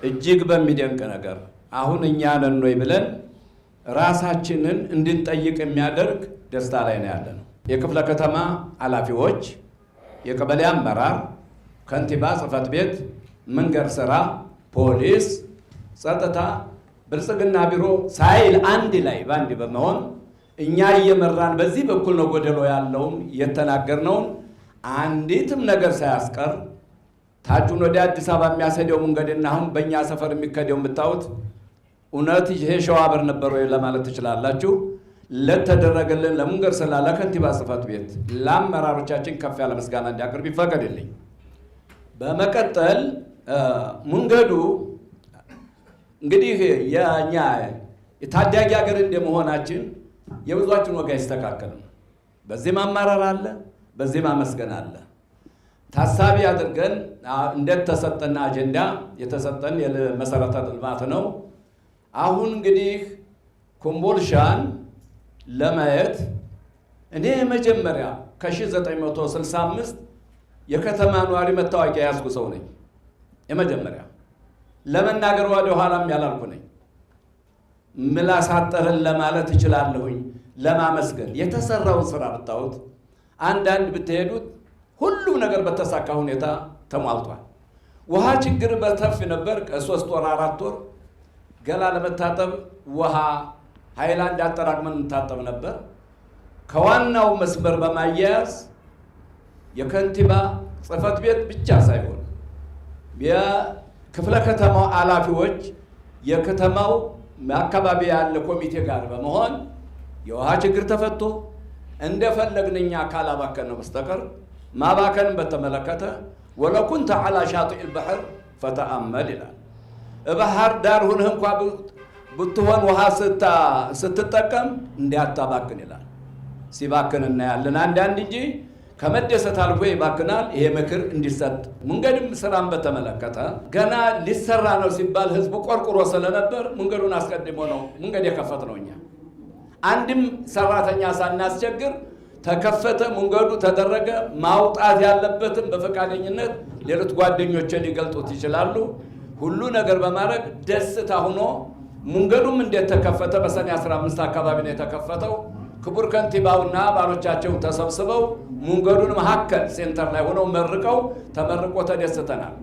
እጅግ በሚደንቅ ነገር አሁን እኛ ነን ወይ ብለን ራሳችንን እንድንጠይቅ የሚያደርግ ደስታ ላይ ነው ያለነው። የክፍለ ከተማ ኃላፊዎች፣ የቀበሌ አመራር፣ ከንቲባ ጽሕፈት ቤት፣ መንገድ ስራ፣ ፖሊስ፣ ጸጥታ፣ ብልጽግና ቢሮ ሳይል አንድ ላይ ባንድ በመሆን እኛ እየመራን በዚህ በኩል ነው ጎደሎ ያለውን የተናገርነውን አንዲትም ነገር ሳያስቀር ታጁን ወደ አዲስ አበባ የሚያሰደው መንገድና አሁን በእኛ ሰፈር የሚከደው የምታዩት እውነት ይሄ ሸዋበር ነበር ወይ ለማለት ትችላላችሁ። ለተደረገልን ለመንገድ ስራ፣ ለከንቲባ ጽሕፈት ቤት፣ ለአመራሮቻችን ከፍ ያለ ምስጋና እንዲያቀርብ ይፈቀድልኝ። በመቀጠል መንገዱ እንግዲህ የኛ የታዳጊ ሀገር እንደመሆናችን የብዙዎችን ወጋ አይስተካከልም። በዚህም አመራር አለ፣ በዚህም ማመስገን አለ። ታሳቢ አድርገን እንደተሰጠን አጀንዳ የተሰጠን የመሰረተ ልማት ነው። አሁን እንግዲህ ኮምቦልቻን ለማየት እኔ መጀመሪያ ከ1965 የከተማ ኗሪ መታወቂያ ያዝኩ ሰው ነኝ። የመጀመሪያ ለመናገር ወደ ኋላም ያላልኩ ነኝ። ምላሳጠርን ለማለት እችላለሁኝ። ለማመስገን የተሰራውን ስራ ብታዩት፣ አንዳንድ ብትሄዱት ሁሉም ነገር በተሳካ ሁኔታ ተሟልቷል። ውሃ ችግር በተፍ ነበር። ከ3 ወር 4 ወር ገላ ለመታጠብ ውሃ ሃይላንድ አጠራቅመን እንታጠብ ነበር። ከዋናው መስመር በማያያዝ የከንቲባ ጽሕፈት ቤት ብቻ ሳይሆን የክፍለ ከተማው ኃላፊዎች የከተማው አካባቢ ያለ ኮሚቴ ጋር በመሆን የውሃ ችግር ተፈቶ እንደፈለግን እኛ ካላባከን ነው በስተቀር ማባከንን በተመለከተ ወለኩንተ ዐላ ሻጢኢል በሕር ፈተአመል ይላል። ባህር ዳር ሁነህ እንኳ ብትሆን ውሃ ስትጠቀም እንዳታባክን ይላል። ሲባክን እናያለን አንዳንድ እንጂ ከመደሰት አልፎ ይባክናል። ይሄ ምክር እንዲሰጥ። መንገድም ስራን በተመለከተ ገና ሊሰራ ነው ሲባል ህዝቡ ቆርቁሮ ስለነበር መንገዱን አስቀድሞ ነው መንገድ የከፈት ነው። እኛ አንድም ሰራተኛ ሳናስቸግር ተከፈተ፣ መንገዱ ተደረገ። ማውጣት ያለበትም በፈቃደኝነት ሌሎች ጓደኞቼ ሊገልጡት ይችላሉ። ሁሉ ነገር በማድረግ ደስታ ሆኖ መንገዱም እንደተከፈተ በሰኔ 15 አካባቢ ነው የተከፈተው። ክቡር ከንቲባውና ባሎቻቸው ተሰብስበው መንገዱን መካከል ሴንተር ላይ ሆነው መርቀው ተመርቆ ተደስተናል።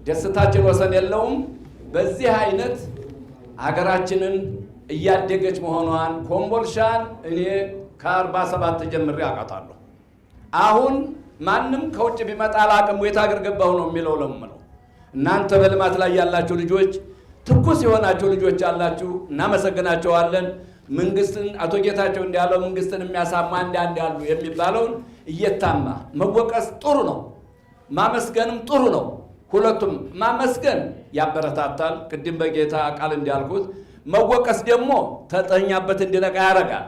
ደስታችን ወሰን የለውም። በዚህ አይነት ሀገራችንን እያደገች መሆኗን ኮምቦልቻን እኔ ከ47 ጀምሬ አውቃታለሁ። አሁን ማንም ከውጭ ቢመጣ አላቅም የት ሀገር ገባሁ ነው የሚለው ለምነው። እናንተ በልማት ላይ ያላችሁ ልጆች፣ ትኩስ የሆናችሁ ልጆች አላችሁ፣ እናመሰግናቸዋለን። መንግስትን አቶ ጌታቸው እንዳለው መንግስትን የሚያሳማ አንዳንድ ያሉ የሚባለውን እየታማ መወቀስ ጥሩ ነው፣ ማመስገንም ጥሩ ነው። ሁለቱም ማመስገን ያበረታታል። ቅድም በጌታ ቃል እንዳልኩት መወቀስ ደግሞ ተጠኛበት እንዲነቃ ያደርጋል።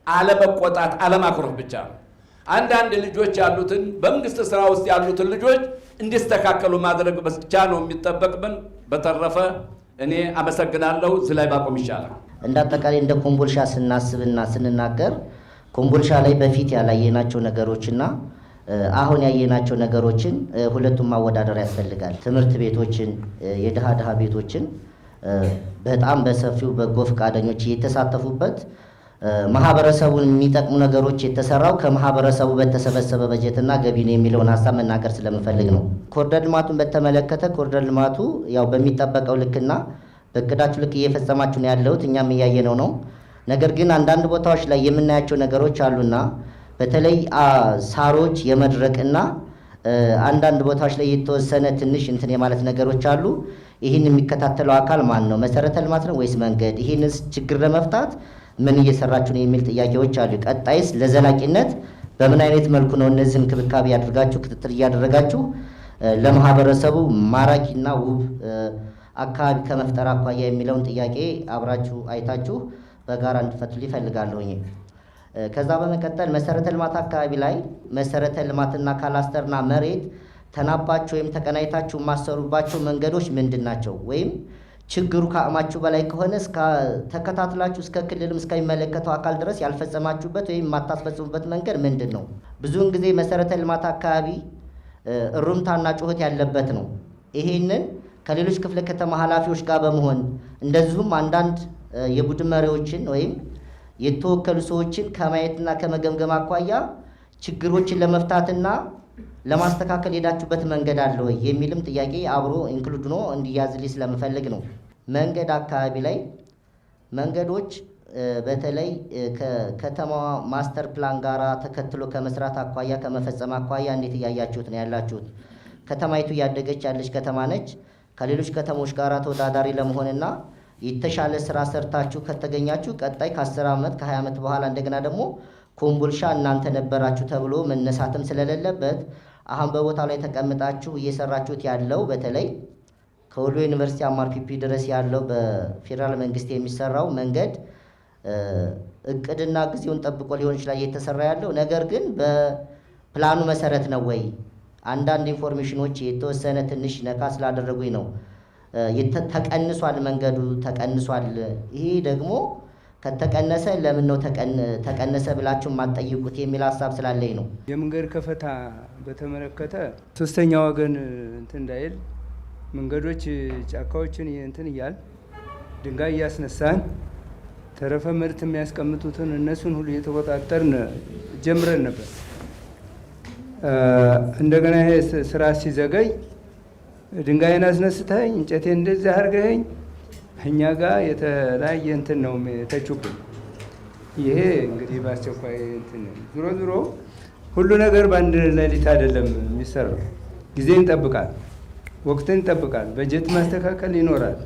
አለመቆጣት፣ አለማኩረፍ ብቻ ነው። አንዳንድ ልጆች ያሉትን በመንግስት ስራ ውስጥ ያሉትን ልጆች እንዲስተካከሉ ማድረግ ብቻ ነው የሚጠበቅብን። በተረፈ እኔ አመሰግናለሁ። እዚህ ላይ ባቆም ይሻላል። እንደ አጠቃላይ እንደ ኮምቦልቻ ስናስብና ስንናገር ኮምቦልቻ ላይ በፊት ያላየናቸው ነገሮችና አሁን ያየናቸው ነገሮችን ሁለቱም ማወዳደር ያስፈልጋል። ትምህርት ቤቶችን፣ የድሃ ቤቶችን በጣም በሰፊው በጎ ፈቃደኞች የተሳተፉበት ማህበረሰቡን የሚጠቅሙ ነገሮች የተሰራው ከማህበረሰቡ በተሰበሰበ በጀትና ገቢ ነው የሚለውን ሀሳብ መናገር ስለምፈልግ ነው። ኮሪደር ልማቱን በተመለከተ ኮሪደር ልማቱ ያው በሚጠበቀው ልክና በእቅዳችሁ ልክ እየፈጸማችሁ ነው ያለሁት፣ እኛም እያየነው ነው። ነገር ግን አንዳንድ ቦታዎች ላይ የምናያቸው ነገሮች አሉና በተለይ ሳሮች የመድረቅና አንዳንድ ቦታዎች ላይ የተወሰነ ትንሽ እንትን የማለት ነገሮች አሉ። ይህን የሚከታተለው አካል ማን ነው? መሰረተ ልማት ነው ወይስ መንገድ? ይህንን ችግር ለመፍታት ምን እየሰራችሁ ነው የሚል ጥያቄዎች አሉ። ቀጣይስ ለዘላቂነት በምን አይነት መልኩ ነው እነዚህ እንክብካቤ ያደርጋችሁ ክትትል እያደረጋችሁ ለማህበረሰቡ ማራኪና ውብ አካባቢ ከመፍጠር አኳያ የሚለውን ጥያቄ አብራችሁ አይታችሁ በጋራ እንድፈቱልኝ እፈልጋለሁኝ። ከዛ በመቀጠል መሰረተ ልማት አካባቢ ላይ መሰረተ ልማትና ካላስተርና መሬት ተናባችሁ ወይም ተቀናይታችሁ የማሰሩባቸው መንገዶች ምንድን ናቸው? ወይም ችግሩ ከአቅማችሁ በላይ ከሆነ ተከታትላችሁ እስከ ክልልም እስከሚመለከተው አካል ድረስ ያልፈጸማችሁበት ወይም የማታስፈጽሙበት መንገድ ምንድን ነው? ብዙውን ጊዜ መሰረተ ልማት አካባቢ እሩምታና ጩኸት ያለበት ነው። ይሄንን ከሌሎች ክፍለ ከተማ ኃላፊዎች ጋር በመሆን እንደዚሁም አንዳንድ የቡድን መሪዎችን ወይም የተወከሉ ሰዎችን ከማየትና ከመገምገም አኳያ ችግሮችን ለመፍታትና ለማስተካከል ሄዳችሁበት መንገድ አለ ወይ የሚልም ጥያቄ አብሮ ኢንክሉድ ሆኖ እንዲያዝልኝ ስለምፈልግ ነው። መንገድ አካባቢ ላይ መንገዶች በተለይ ከከተማዋ ማስተር ፕላን ጋራ ተከትሎ ከመስራት አኳያ ከመፈጸም አኳያ እንዴት እያያችሁት ነው ያላችሁት? ከተማይቱ እያደገች ያለች ከተማ ነች። ከሌሎች ከተሞች ጋራ ተወዳዳሪ ለመሆንና የተሻለ ስራ ሰርታችሁ ከተገኛችሁ ቀጣይ ከ10 ዓመት ከ20 ዓመት በኋላ እንደገና ደግሞ ኮምቦልቻ እናንተ ነበራችሁ ተብሎ መነሳትም ስለሌለበት አሁን በቦታው ላይ ተቀምጣችሁ እየሰራችሁት ያለው በተለይ ከወሎ ዩኒቨርሲቲ አማርፒፒ ድረስ ያለው በፌዴራል መንግስት የሚሰራው መንገድ እቅድና ጊዜውን ጠብቆ ሊሆን ይችላል እየተሰራ ያለው። ነገር ግን በፕላኑ መሰረት ነው ወይ? አንዳንድ ኢንፎርሜሽኖች የተወሰነ ትንሽ ነካ ስላደረጉኝ ነው ተቀንሷል፣ መንገዱ ተቀንሷል። ይሄ ደግሞ ከተቀነሰ ለምን ነው ተቀነሰ ብላችሁ የማትጠይቁት የሚል ሀሳብ ስላለኝ ነው። የመንገድ ከፈታ በተመለከተ ሶስተኛ ወገን እንትን እንዳይል መንገዶች ጫካዎችን እንትን እያል ድንጋይ እያስነሳን ተረፈ ምርት የሚያስቀምጡትን እነሱን ሁሉ እየተቆጣጠርን ጀምረን ነበር። እንደገና ይሄ ስራ ሲዘገይ ድንጋይን አስነስተኝ እንጨቴን እንደዚህ አድርገኝ እኛ ጋር የተለያየ እንትን ነው የተቹብን። ይሄ እንግዲህ በአስቸኳይ እንትን ዞሮ ሁሉ ነገር በአንድ ሌሊት አይደለም የሚሰራው። ጊዜን ይጠብቃል፣ ወቅትን ይጠብቃል፣ በጀት ማስተካከል ይኖራል።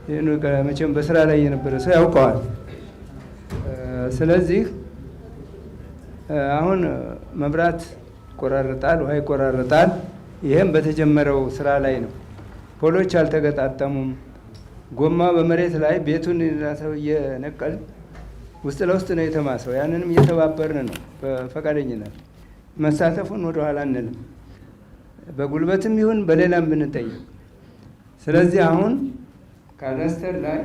ይህን መቼም በስራ ላይ የነበረ ሰው ያውቀዋል። ስለዚህ አሁን መብራት ይቆራረጣል፣ ውሃ ይቆራረጣል። ይህም በተጀመረው ስራ ላይ ነው። ፖሎች አልተገጣጠሙም። ጎማ በመሬት ላይ ቤቱን እየነቀል ውስጥ ለውስጥ ነው የተማሰው። ያንንም እየተባበርን ነው በፈቃደኝነት መሳተፉን ወደኋላ አንልም፣ በጉልበትም ይሁን በሌላም ብንጠይቅ። ስለዚህ አሁን ካዳስተር ላይ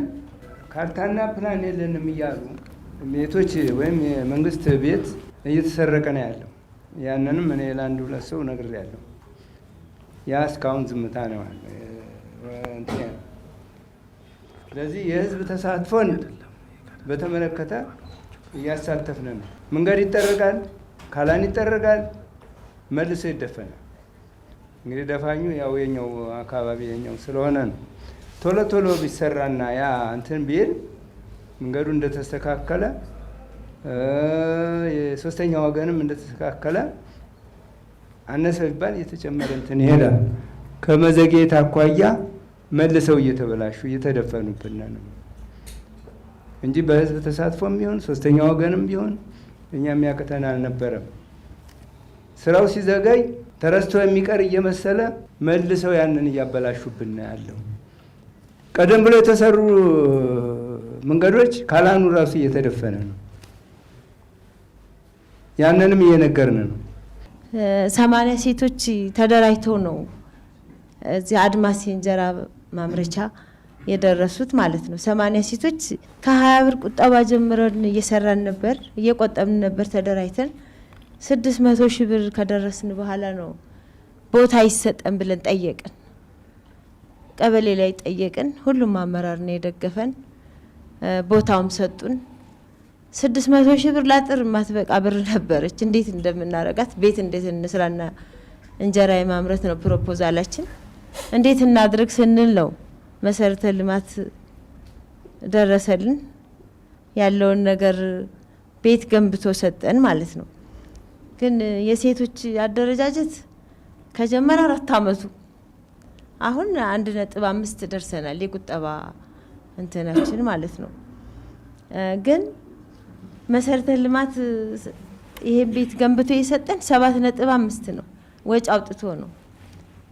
ካርታና ፕላን የለንም እያሉ ቤቶች ወይም የመንግስት ቤት እየተሰረቀ ነው ያለው። ያንንም እኔ ለአንድ ሁለት ሰው ነግሬያለሁ። ያ እስካሁን ዝምታ ነው። ስለዚህ የህዝብ ተሳትፎን በተመለከተ እያሳተፍን ነው። መንገድ ይጠረጋል፣ ካላን ይጠረጋል፣ መልሶ ይደፈናል። እንግዲህ ደፋኙ ያው የኛው አካባቢ የኛው ስለሆነ ነው። ቶሎ ቶሎ ቢሰራና ያ እንትን ቢል መንገዱ እንደተስተካከለ የሶስተኛ ወገንም እንደተስተካከለ አነሰ ቢባል እየተጨመረ እንትን ይሄዳል። ከመዘግየት አኳያ መልሰው እየተበላሹ እየተደፈኑብን ነው እንጂ በህዝብ ተሳትፎም ቢሆን ሶስተኛ ወገንም ቢሆን እኛ የሚያቅተን አልነበረም። ስራው ሲዘገይ ተረስቶ የሚቀር እየመሰለ መልሰው ያንን እያበላሹብን ያለው። ቀደም ብሎ የተሰሩ መንገዶች ካላኑ ራሱ እየተደፈነ ነው። ያንንም እየነገርን ነው። 80 ሴቶች ተደራጅተው ነው እዚህ አድማስ የእንጀራ ማምረቻ የደረሱት ማለት ነው። 80 ሴቶች ከ20 ብር ቁጠባ ጀምረን እየሰራን ነበር፣ እየቆጠብን ነበር ተደራጅተን 600 ሺህ ብር ከደረስን በኋላ ነው ቦታ ይሰጠን ብለን ጠየቅን። ቀበሌ ላይ ጠየቅን። ሁሉም አመራር ነው የደገፈን። ቦታውም ሰጡን። 600 ሺህ ብር ላጥር ማትበቃ ብር ነበረች። እንዴት እንደምናረጋት ቤት እንዴት እንስራና እንጀራ የማምረት ነው ፕሮፖዛላችን። እንዴት እናድርግ ስንል ነው መሰረተ ልማት ደረሰልን። ያለውን ነገር ቤት ገንብቶ ሰጠን ማለት ነው። ግን የሴቶች አደረጃጀት ከጀመረ 4 አመቱ አሁን 1.5 ደርሰናል። የቁጠባ እንትናችን ማለት ነው። ግን መሰረተ ልማት ይሄ ቤት ገንብቶ የሰጠን 7.5 ነው ወጭ አውጥቶ ነው።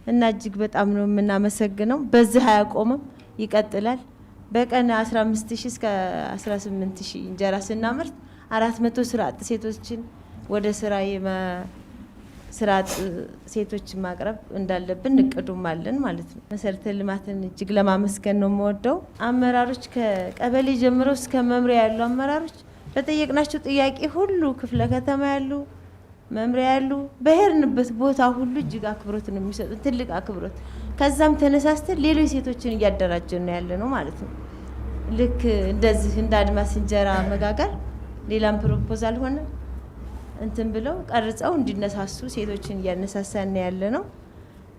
እና እጅግ በጣም ነው የምናመሰግነው። በዚህ አያቆምም፣ ይቀጥላል። በቀን 15000 እስከ 18000 እንጀራ ስናመርት 400 ስራ አጥ ሴቶችን ወደ ስራ ስራ አጥ ሴቶች ማቅረብ እንዳለብን እቅዱም አለን ማለት ነው። መሰረተ ልማትን እጅግ ለማመስገን ነው የምወደው። አመራሮች ከቀበሌ ጀምሮ እስከ መምሪያ ያሉ አመራሮች በጠየቅናቸው ጥያቄ ሁሉ ክፍለ ከተማ ያሉ መምሪያ ያሉ በሄድንበት ቦታ ሁሉ እጅግ አክብሮት ነው የሚሰጡን፣ ትልቅ አክብሮት። ከዛም ተነሳስተን ሌሎች ሴቶችን እያደራጀን ነው ያለ ነው ማለት ነው። ልክ እንደዚህ እንደ አድማስ እንጀራ መጋገር ሌላም ፕሮፖዛል ሆነ እንትን ብለው ቀርጸው እንዲነሳሱ ሴቶችን እያነሳሳን ያለ ነው።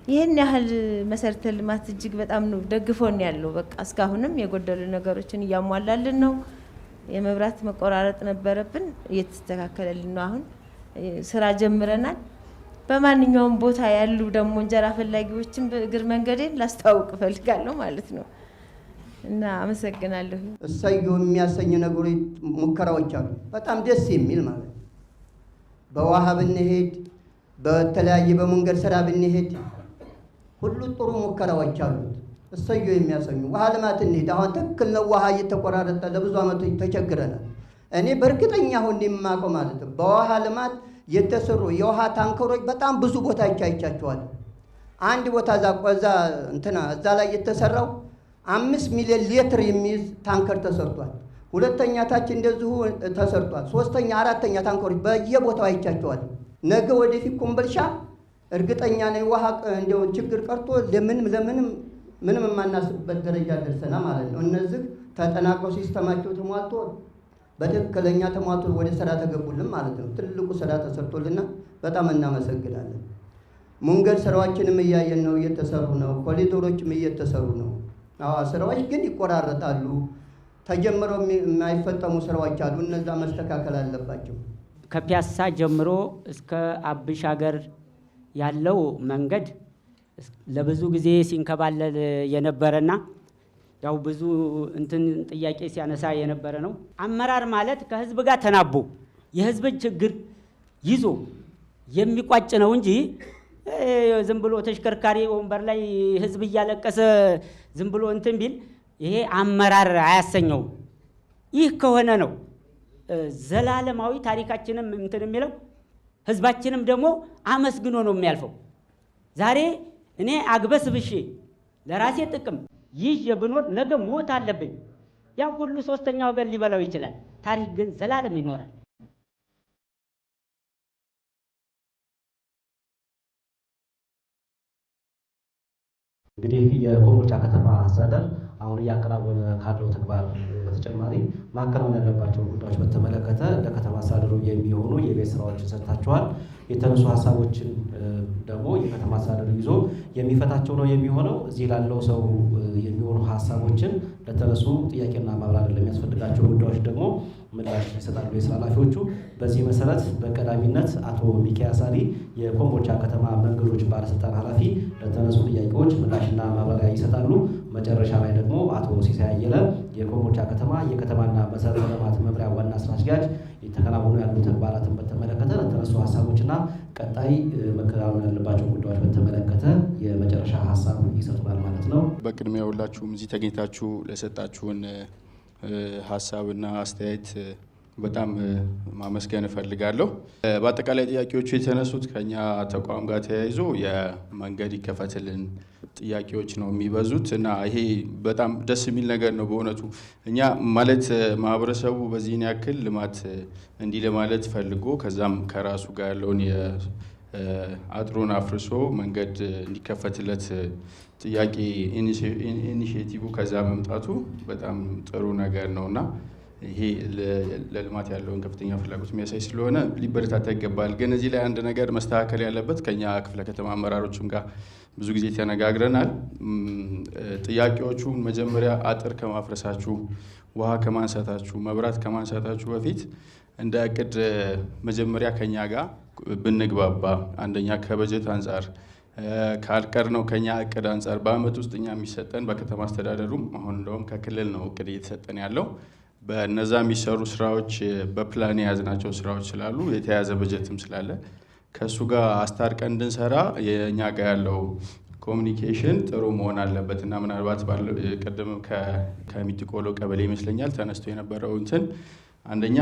ይሄን ያህል መሰረተ ልማት እጅግ በጣም ነው ደግፎን ያለው። በቃ እስካሁንም የጎደሉ ነገሮችን እያሟላልን ነው። የመብራት መቆራረጥ ነበረብን፣ እየተስተካከለልን ነው። አሁን ስራ ጀምረናል። በማንኛውም ቦታ ያሉ ደግሞ እንጀራ ፈላጊዎችን በእግር መንገዴን ላስተዋውቅ እፈልጋለሁ ማለት ነው። እና አመሰግናለሁ። እሰየው የሚያሰኝ ነገሮች ሙከራዎች አሉ፣ በጣም ደስ የሚል ማለት ነው። በውሃ ብንሄድ፣ በተለያየ በመንገድ ስራ ብንሄድ ሁሉ ጥሩ ሙከራዎች አሉት። እሰየው የሚያሰኙ ውሃ ልማት እንሂድ። አሁን ትክክል ነው። ውሃ እየተቆራረጠ ለብዙ ዓመቶች ተቸግረናል። እኔ በእርግጠኛ አሁን የማውቀው ማለት ነው በውሃ ልማት የተሰሩ የውሃ ታንከሮች በጣም ብዙ ቦታ አይቻቸዋል። አንድ ቦታ እዛ ላይ የተሰራው 5 ሚሊዮን ሊትር የሚይዝ ታንከር ተሰርቷል። ሁለተኛ ታች እንደዚሁ ተሰርቷል። ሶስተኛ፣ አራተኛ ታንከሮች በየቦታው አይቻቸዋል። ነገ ወደፊት ኮምቦልቻ እርግጠኛ ነኝ ውሃ እንደው ችግር ቀርቶ ምንም የማናስብበት ደረጃ ደርሰና ማለት ነው። እነዚህ ተጠናቀው ሲስተማቸው ተሟልቶ በትክክለኛ ተሟልቶ ወደ ስራ ተገቡልን ማለት ነው። ትልቁ ስራ ተሰርቶልና በጣም እናመሰግናለን። መንገድ ስራዎችንም እያየን ነው፣ እየተሰሩ ነው። ኮሪዶሮችም እየተሰሩ ነው። ስራዎች ግን ይቆራረጣሉ። ተጀምረው የማይፈጸሙ ስራዎች አሉ። እነዛ መስተካከል አለባቸው። ከፒያሳ ጀምሮ እስከ አብሽ ሀገር ያለው መንገድ ለብዙ ጊዜ ሲንከባለል የነበረና ያው ብዙ እንትን ጥያቄ ሲያነሳ የነበረ ነው። አመራር ማለት ከህዝብ ጋር ተናቦ የህዝብን ችግር ይዞ የሚቋጭ ነው እንጂ ዝም ብሎ ተሽከርካሪ ወንበር ላይ ህዝብ እያለቀሰ ዝም ብሎ እንትን ቢል ይሄ አመራር አያሰኘውም። ይህ ከሆነ ነው ዘላለማዊ ታሪካችንም እንትን የሚለው ህዝባችንም ደግሞ አመስግኖ ነው የሚያልፈው። ዛሬ እኔ አግበስብሼ ለራሴ ጥቅም ይህ ብኖር ነገ ሞት አለብኝ። ያ ሁሉ ሶስተኛ ወገን ሊበላው ይችላል። ታሪክ ግን ዘላለም ይኖራል። እንግዲህ የኮምቦልቻ ከተማ አስተዳደር አሁን እያከናወነ ካለው ተግባር በተጨማሪ ማከናወን ያለባቸው ጉዳዮች በተመለከተ ለከተማ አስተዳደሩ የሚሆኑ የቤት ስራዎችን ሰጥታችኋል። የተነሱ ሀሳቦችን ደግሞ የከተማ አስተዳደሩ ይዞ የሚፈታቸው ነው የሚሆነው። እዚህ ላለው ሰው የሚሆኑ ሀሳቦችን ለተነሱ ጥያቄና ማብራሪያ ለሚያስፈልጋቸው ጉዳዮች ደግሞ ምላሽ ይሰጣሉ የስራ ኃላፊዎቹ። በዚህ መሰረት በቀዳሚነት አቶ ሚካኤል አሊ የኮምቦልቻ ከተማ መንገዶች ባለስልጣን ኃላፊ ለተነሱ ጥያቄዎች ምላሽና ማብራሪያ ይሰጣሉ። መጨረሻ ላይ ደግሞ አቶ ሲሳይ አየለ የኮምቦልቻ ከተማ የከተማና መሰረተ ልማት መምሪያ ዋና ስራ አስኪያጅ የተከናወኑ ያሉ ተግባራትን በተመለከተ ለተነሱ ሀሳቦችና ቀጣይ መከናወን ያለባቸው ጉዳዮች በተመለከተ የመጨረሻ ሀሳብ ይሰጡናል ማለት ነው። በቅድሚያ ሁላችሁም እዚህ ተገኝታችሁ ለሰጣችሁን ሀሳብና አስተያየት በጣም ማመስገን እፈልጋለሁ። በአጠቃላይ ጥያቄዎቹ የተነሱት ከኛ ተቋም ጋር ተያይዞ የመንገድ ይከፈትልን ጥያቄዎች ነው የሚበዙት እና ይሄ በጣም ደስ የሚል ነገር ነው በእውነቱ። እኛ ማለት ማህበረሰቡ በዚህን ያክል ልማት እንዲህ ለማለት ፈልጎ ከዛም ከራሱ ጋር ያለውን አጥሩን አፍርሶ መንገድ እንዲከፈትለት ጥያቄ ኢኒሼቲቭ ከዛ መምጣቱ በጣም ጥሩ ነገር ነውና ይሄ ለልማት ያለውን ከፍተኛ ፍላጎት የሚያሳይ ስለሆነ ሊበረታታ ይገባል። ግን እዚህ ላይ አንድ ነገር መስተካከል ያለበት ከኛ ክፍለ ከተማ አመራሮችም ጋር ብዙ ጊዜ ተነጋግረናል። ጥያቄዎቹ መጀመሪያ አጥር ከማፍረሳችሁ፣ ውሃ ከማንሳታችሁ፣ መብራት ከማንሳታችሁ በፊት እንደ እቅድ መጀመሪያ ከኛ ጋር ብንግባባ፣ አንደኛ ከበጀት አንጻር ካልቀር ነው ከኛ እቅድ አንጻር በአመት ውስጥ እኛ የሚሰጠን በከተማ አስተዳደሩም አሁን እንደውም ከክልል ነው እቅድ እየተሰጠን ያለው። በነዛ የሚሰሩ ስራዎች በፕላን የያዝናቸው ስራዎች ስላሉ የተያዘ በጀትም ስላለ ከእሱ ጋር አስታርቀን እንድንሰራ የእኛ ጋር ያለው ኮሚኒኬሽን ጥሩ መሆን አለበት እና ምናልባት ቅድም ከሚትቆሎ ቀበሌ ይመስለኛል ተነስቶ የነበረው እንትን አንደኛ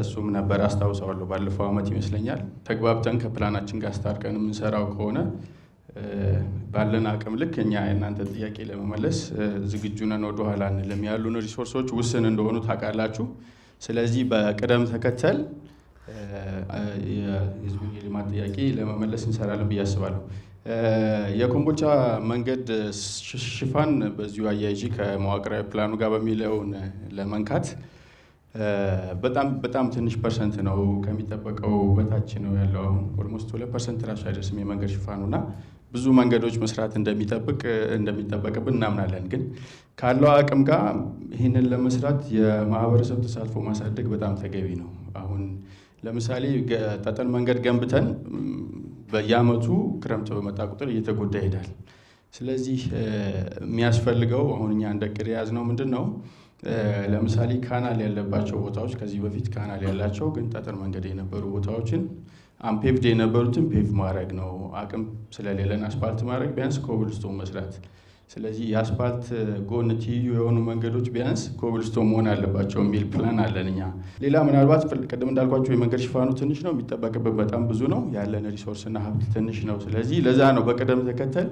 እሱም ነበር አስታውሰዋለሁ። ባለፈው አመት ይመስለኛል ተግባብተን ከፕላናችን ጋር አስታርቀን የምንሰራው ከሆነ ባለን አቅም ልክ እኛ የእናንተ ጥያቄ ለመመለስ ዝግጁ ነን፣ ወደኋላ አንልም። ያሉን ሪሶርሶች ውስን እንደሆኑ ታውቃላችሁ። ስለዚህ በቅደም ተከተል የህዝቡን የልማት ጥያቄ ለመመለስ እንሰራለን ብዬ አስባለሁ። የኮምቦልቻ መንገድ ሽፋን በዚሁ አያይዤ ከመዋቅራዊ ፕላኑ ጋር በሚለውን ለመንካት በጣም ትንሽ ፐርሰንት ነው ከሚጠበቀው በታች ነው ያለው። ኦልሞስት 2% ራሱ አይደርስም የመንገድ ሽፋኑና ብዙ መንገዶች መስራት እንደሚጠበቅብን እናምናለን። ግን ካለው አቅም ጋር ይህንን ለመስራት የማህበረሰብ ተሳትፎ ማሳደግ በጣም ተገቢ ነው። አሁን ለምሳሌ ጠጠር መንገድ ገንብተን በየአመቱ ክረምት በመጣ ቁጥር እየተጎዳ ይሄዳል። ስለዚህ የሚያስፈልገው አሁን እኛ እንደ እቅድ የያዝነው ምንድን ነው? ለምሳሌ ካናል ያለባቸው ቦታዎች ከዚህ በፊት ካናል ያላቸው ግን ጠጠር መንገድ የነበሩ ቦታዎችን አንፔቭድ የነበሩትን ፔቭ ማድረግ ነው። አቅም ስለሌለን አስፓልት ማድረግ ቢያንስ ኮብልስቶን መስራት። ስለዚህ የአስፓልት ጎን ትይዩ የሆኑ መንገዶች ቢያንስ ኮብልስቶን መሆን አለባቸው የሚል ፕላን አለን እኛ። ሌላ ምናልባት ቅድም እንዳልኳቸው የመንገድ ሽፋኑ ትንሽ ነው፣ የሚጠበቅብን በጣም ብዙ ነው። ያለን ሪሶርስና ሀብት ትንሽ ነው። ስለዚህ ለዛ ነው በቅደም ተከተል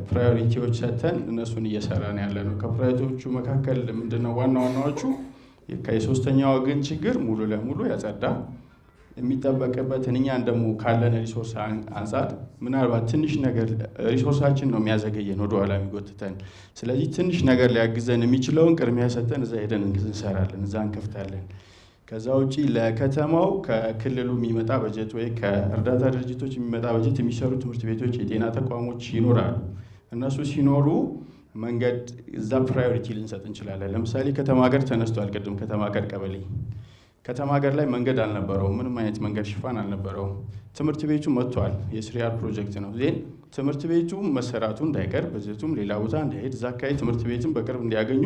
ፕራዮሪቲዎች ሰጥተን እነሱን እየሰራን ያለ ነው። ከፕራዮሪቲዎቹ መካከል ምንድነው ዋና ዋናዎቹ? የሶስተኛ ወገን ችግር ሙሉ ለሙሉ ያጸዳ የሚጠበቅበትን እኛን ደግሞ ካለን ሪሶርስ አንጻር ምናልባት ትንሽ ነገር ሪሶርሳችን ነው የሚያዘገየን ወደኋላ የሚጎትተን። ስለዚህ ትንሽ ነገር ሊያግዘን የሚችለውን ቅድሚያ ሰጥተን እዛ ሄደን እንሰራለን፣ እዛ እንከፍታለን። ከዛ ውጪ ለከተማው ከክልሉ የሚመጣ በጀት ወይ ከእርዳታ ድርጅቶች የሚመጣ በጀት የሚሰሩ ትምህርት ቤቶች፣ የጤና ተቋሞች ይኖራሉ። እነሱ ሲኖሩ መንገድ እዛ ፕራዮሪቲ ልንሰጥ እንችላለን። ለምሳሌ ከተማ ሀገር ተነስቷል። ቅድም ከተማ ሀገር ቀበሌ ከተማ ሀገር ላይ መንገድ አልነበረውም፣ ምንም አይነት መንገድ ሽፋን አልነበረውም። ትምህርት ቤቱ መጥቷል። የስሪያል ፕሮጀክት ነው። ዜን ትምህርት ቤቱ መሰራቱ እንዳይቀር በጀቱም ሌላ ቦታ እንዳይሄድ እዛ አካባቢ ትምህርት ቤትን በቅርብ እንዲያገኙ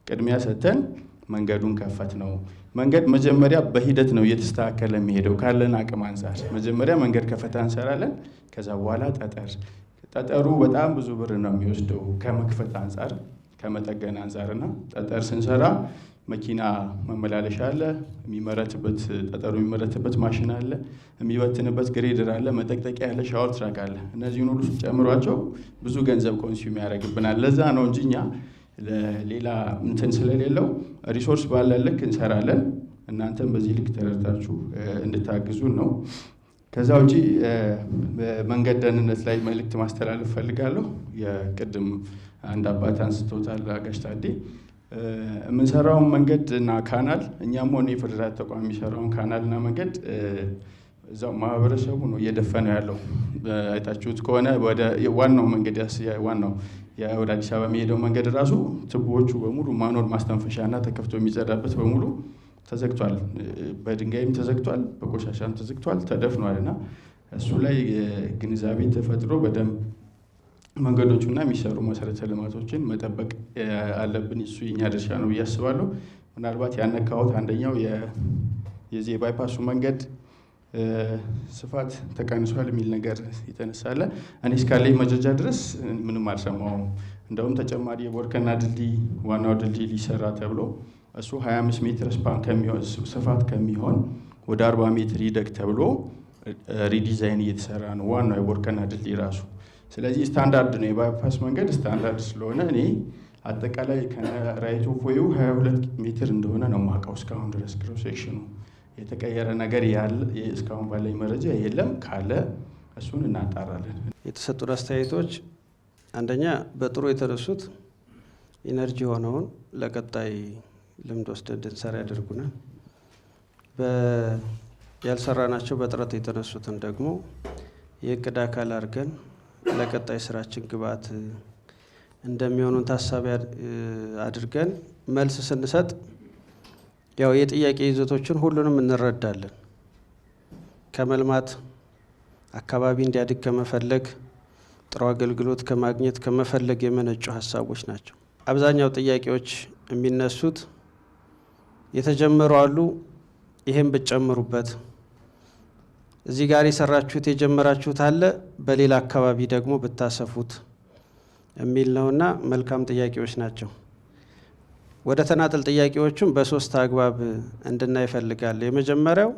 ቅድሚያ ሰጥተን መንገዱን ከፈት ነው። መንገድ መጀመሪያ በሂደት ነው እየተስተካከለ የሚሄደው ካለን አቅም አንጻር። መጀመሪያ መንገድ ከፈታ እንሰራለን። ከዛ በኋላ ጠጠሩ በጣም ብዙ ብር ነው የሚወስደው ከመክፈት አንጻር ከመጠገን አንጻርና ጠጠር ስንሰራ መኪና መመላለሻ አለ፣ የሚመረትበት ጠጠሩ የሚመረትበት ማሽን አለ፣ የሚበትንበት ግሬደር አለ፣ መጠቅጠቂያ አለ፣ ሻወር ትራክ አለ። እነዚህን ሁሉ ጨምሯቸው ብዙ ገንዘብ ኮንሱም ያደርግብናል። ለዛ ነው እንጂ እኛ ሌላ እንትን ስለሌለው ሪሶርስ ባለን ልክ እንሰራለን። እናንተም በዚህ ልክ ተረድታችሁ እንድታግዙን ነው። ከዛ ውጪ መንገድ ደህንነት ላይ መልእክት ማስተላለፍ ፈልጋለሁ። የቅድም አንድ አባት አንስቶታል፣ አጋሽ ታዴ የምንሰራውን መንገድ እና ካናል እኛም ሆነ የፌደራል ተቋም የሚሰራውን ካናል እና መንገድ እዛው ማህበረሰቡ ነው እየደፈነው ያለው። አይታችሁት ከሆነ ወደ ዋናው መንገድ ዋናው ወደ አዲስ አበባ የሚሄደው መንገድ ራሱ ቱቦዎቹ በሙሉ ማኖር ማስተንፈሻና ተከፍቶ የሚጸዳበት በሙሉ ተዘግቷል። በድንጋይም ተዘግቷል፣ በቆሻሻም ተዘግቷል፣ ተደፍኗል። እና እሱ ላይ ግንዛቤ ተፈጥሮ በደንብ መንገዶቹና የሚሰሩ መሰረተ ልማቶችን መጠበቅ አለብን። እሱ የኛ ድርሻ ነው ብዬ አስባለሁ። ምናልባት ያነካሁት አንደኛው የዚህ የባይፓሱ መንገድ ስፋት ተቀንሷል የሚል ነገር የተነሳለ እኔ እስካለኝ መረጃ ድረስ ምንም አልሰማሁም። እንደውም ተጨማሪ የቦርከና ድልድይ ዋናው ድልድይ ሊሰራ ተብሎ እሱ 25 ሜትር ስፓን ከሚሆን ስፋት ከሚሆን ወደ 40 ሜትር ይደግ ተብሎ ሪዲዛይን እየተሰራ ነው ዋናው የቦርከና ድልድይ ራሱ። ስለዚህ ስታንዳርድ ነው የባይፓስ መንገድ ስታንዳርድ ስለሆነ እኔ አጠቃላይ ከራይት ኦፍ ዌዩ 22 ሜትር እንደሆነ ነው የማውቀው እስካሁን ድረስ። ክሮስ ሴክሽኑ የተቀየረ ነገር ያለ እስካሁን ባለኝ መረጃ የለም። ካለ እሱን እናጣራለን። የተሰጡት አስተያየቶች አንደኛ በጥሩ የተነሱት ኢነርጂ ሆነውን ለቀጣይ ልምድ ወስደን እንድንሰራ ያደርጉናል። ያልሰራናቸው በጥረት የተነሱትን ደግሞ የእቅድ አካል አድርገን ለቀጣይ ስራችን ግብዓት እንደሚሆኑን ታሳቢ አድርገን መልስ ስንሰጥ ያው የጥያቄ ይዘቶችን ሁሉንም እንረዳለን። ከመልማት አካባቢ እንዲያድግ ከመፈለግ ጥሩ አገልግሎት ከማግኘት ከመፈለግ የመነጩ ሀሳቦች ናቸው። አብዛኛው ጥያቄዎች የሚነሱት የተጀመሩ አሉ። ይሄን ብትጨምሩበት፣ እዚህ ጋር የሰራችሁት የጀመራችሁት አለ፣ በሌላ አካባቢ ደግሞ ብታሰፉት የሚል ነውና መልካም ጥያቄዎች ናቸው። ወደ ተናጥል ጥያቄዎቹም በሶስት አግባብ እንድናይ ይፈልጋል። የመጀመሪያው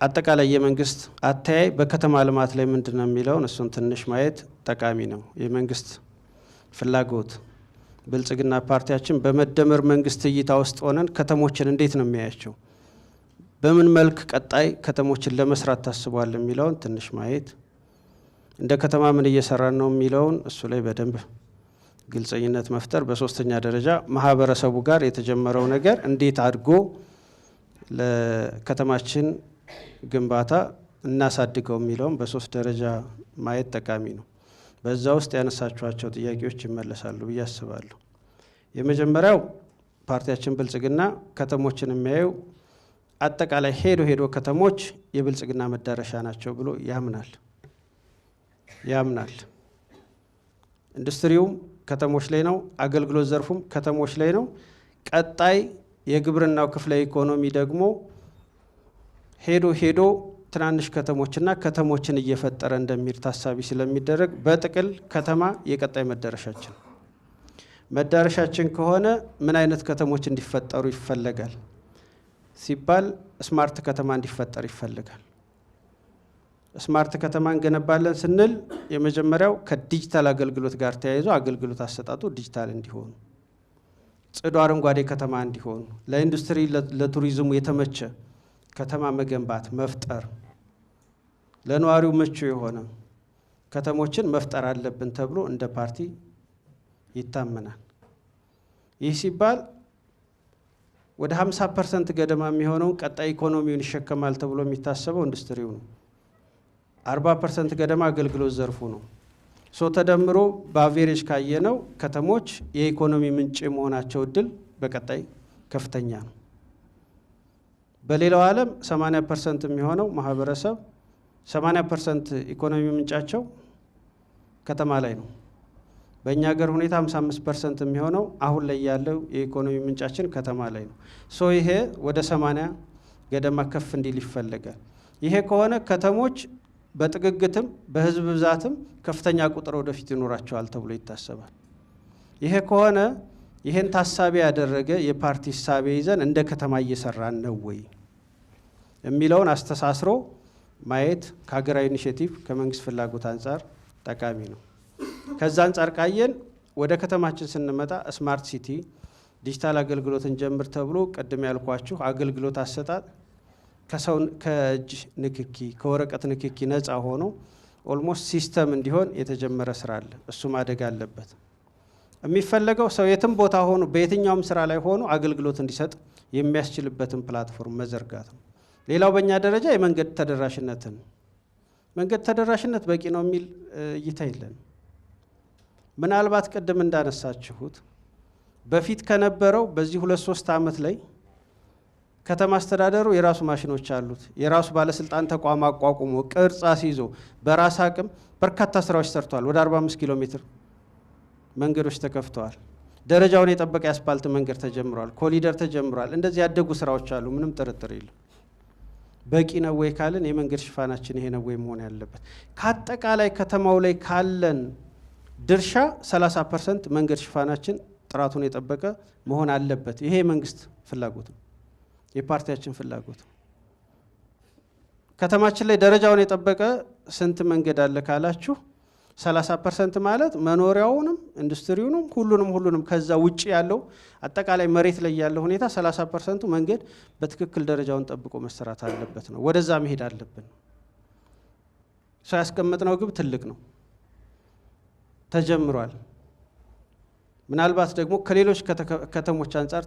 አጠቃላይ የመንግስት አተያይ በከተማ ልማት ላይ ምንድነው የሚለውን እሱን ትንሽ ማየት ጠቃሚ ነው። የመንግስት ፍላጎት ብልጽግና ፓርቲያችን በመደመር መንግስት እይታ ውስጥ ሆነን ከተሞችን እንዴት ነው የሚያያቸው፣ በምን መልክ ቀጣይ ከተሞችን ለመስራት ታስቧል የሚለውን ትንሽ ማየት፣ እንደ ከተማ ምን እየሰራን ነው የሚለውን እሱ ላይ በደንብ ግልጸኝነት መፍጠር፣ በሶስተኛ ደረጃ ማህበረሰቡ ጋር የተጀመረው ነገር እንዴት አድጎ ለከተማችን ግንባታ እናሳድገው የሚለውን በሶስት ደረጃ ማየት ጠቃሚ ነው። በዛ ውስጥ ያነሳችኋቸው ጥያቄዎች ይመለሳሉ ብዬ አስባለሁ። የመጀመሪያው ፓርቲያችን ብልጽግና ከተሞችን የሚያየው አጠቃላይ ሄዶ ከተሞች የብልጽግና መዳረሻ ናቸው ብሎ ያምናል። ኢንዱስትሪውም ከተሞች ላይ ነው፣ አገልግሎት ዘርፉም ከተሞች ላይ ነው። ቀጣይ የግብርናው ክፍለ ኢኮኖሚ ደግሞ ሄዶ ትናንሽ ከተሞችና ከተሞችን እየፈጠረ እንደሚል ታሳቢ ስለሚደረግ በጥቅል ከተማ የቀጣይ መዳረሻችን ከሆነ ምን አይነት ከተሞች እንዲፈጠሩ ይፈለጋል ሲባል ስማርት ከተማ እንዲፈጠር ይፈልጋል። ስማርት ከተማ እንገነባለን ስንል የመጀመሪያው ከዲጂታል አገልግሎት ጋር ተያይዞ አገልግሎት አሰጣጡ ዲጂታል እንዲሆኑ፣ ጽዱ አረንጓዴ ከተማ እንዲሆኑ፣ ለኢንዱስትሪ ለቱሪዝሙ የተመቸ ከተማ መገንባት መፍጠር፣ ለነዋሪው ምቹ የሆነ ከተሞችን መፍጠር አለብን ተብሎ እንደ ፓርቲ ይታመናል። ይህ ሲባል ወደ 50% ገደማ የሚሆነውን ቀጣይ ኢኮኖሚውን ይሸከማል ተብሎ የሚታሰበው ኢንዱስትሪው ነው። 40% ገደማ አገልግሎት ዘርፉ ነው። ተደምሮ በአቬሬጅ ካየነው ከተሞች የኢኮኖሚ ምንጭ የመሆናቸው እድል በቀጣይ ከፍተኛ ነው። በሌላው ዓለም 80% የሚሆነው ማህበረሰብ 80% ኢኮኖሚ ምንጫቸው ከተማ ላይ ነው። በእኛ ሀገር ሁኔታ 55% የሚሆነው አሁን ላይ ያለው የኢኮኖሚ ምንጫችን ከተማ ላይ ነው። ይሄ ወደ 80 ገደማ ከፍ እንዲል ይፈለጋል። ይሄ ከሆነ ከተሞች በጥግግትም በህዝብ ብዛትም ከፍተኛ ቁጥር ወደፊት ይኖራቸዋል ተብሎ ይታሰባል። ይሄ ከሆነ ይሄን ታሳቢ ያደረገ የፓርቲ ሳቤ ይዘን እንደ ከተማ እየሰራን ነው ወይ የሚለውን አስተሳስሮ ማየት ከሀገራዊ ኢኒሼቲቭ ከመንግስት ፍላጎት አንጻር ጠቃሚ ነው። ከዛ አንጻር ቃየን ወደ ከተማችን ስንመጣ ስማርት ሲቲ ዲጂታል አገልግሎትን ጀምር ተብሎ ቅድም ያልኳችሁ አገልግሎት አሰጣጥ ከእጅ ንክኪ ከወረቀት ንክኪ ነፃ ሆኖ ኦልሞስት ሲስተም እንዲሆን የተጀመረ ስራ አለ። እሱ ማደግ አለበት። የሚፈለገው ሰው የትም ቦታ ሆኖ በየትኛውም ስራ ላይ ሆኖ አገልግሎት እንዲሰጥ የሚያስችልበትን ፕላትፎርም መዘርጋት ነው። ሌላው በእኛ ደረጃ የመንገድ ተደራሽነትን መንገድ ተደራሽነት በቂ ነው የሚል እይታ የለን። ምናልባት ቅድም እንዳነሳችሁት በፊት ከነበረው በዚህ 2-3 ዓመት ላይ ከተማ አስተዳደሩ የራሱ ማሽኖች አሉት። የራሱ ባለስልጣን ተቋም አቋቁሞ ቅርጽ አስይዞ በራስ አቅም በርካታ ስራዎች ሰርተዋል። ወደ 45 ኪሎ ሜትር መንገዶች ተከፍተዋል። ደረጃውን የጠበቀ የአስፓልት መንገድ ተጀምሯል። ኮሊደር ተጀምሯል። እንደዚህ ያደጉ ስራዎች አሉ፣ ምንም ጥርጥር የለም። በቂ ነው ወይ ካልን የመንገድ ሽፋናችን ይሄ ነው ወይ መሆን ያለበት። ከአጠቃላይ ከተማው ላይ ካለን ድርሻ 30% መንገድ ሽፋናችን ጥራቱን የጠበቀ መሆን አለበት። ይሄ የመንግስት ፍላጎት ነው፣ የፓርቲያችን ፍላጎት ነው። ከተማችን ላይ ደረጃውን የጠበቀ ስንት መንገድ አለ ካላችሁ 30% ማለት መኖሪያውንም ኢንዱስትሪውንም ሁሉንም ከዛ ውጪ ያለው አጠቃላይ መሬት ላይ ያለው ሁኔታ 30% መንገድ በትክክል ደረጃውን ጠብቆ መሰራት አለበት ነው። ወደዛ መሄድ አለብን። ያስቀመጥነው ግብ ትልቅ ነው፣ ተጀምሯል። ምናልባት ደግሞ ከሌሎች ከተሞች አንጻር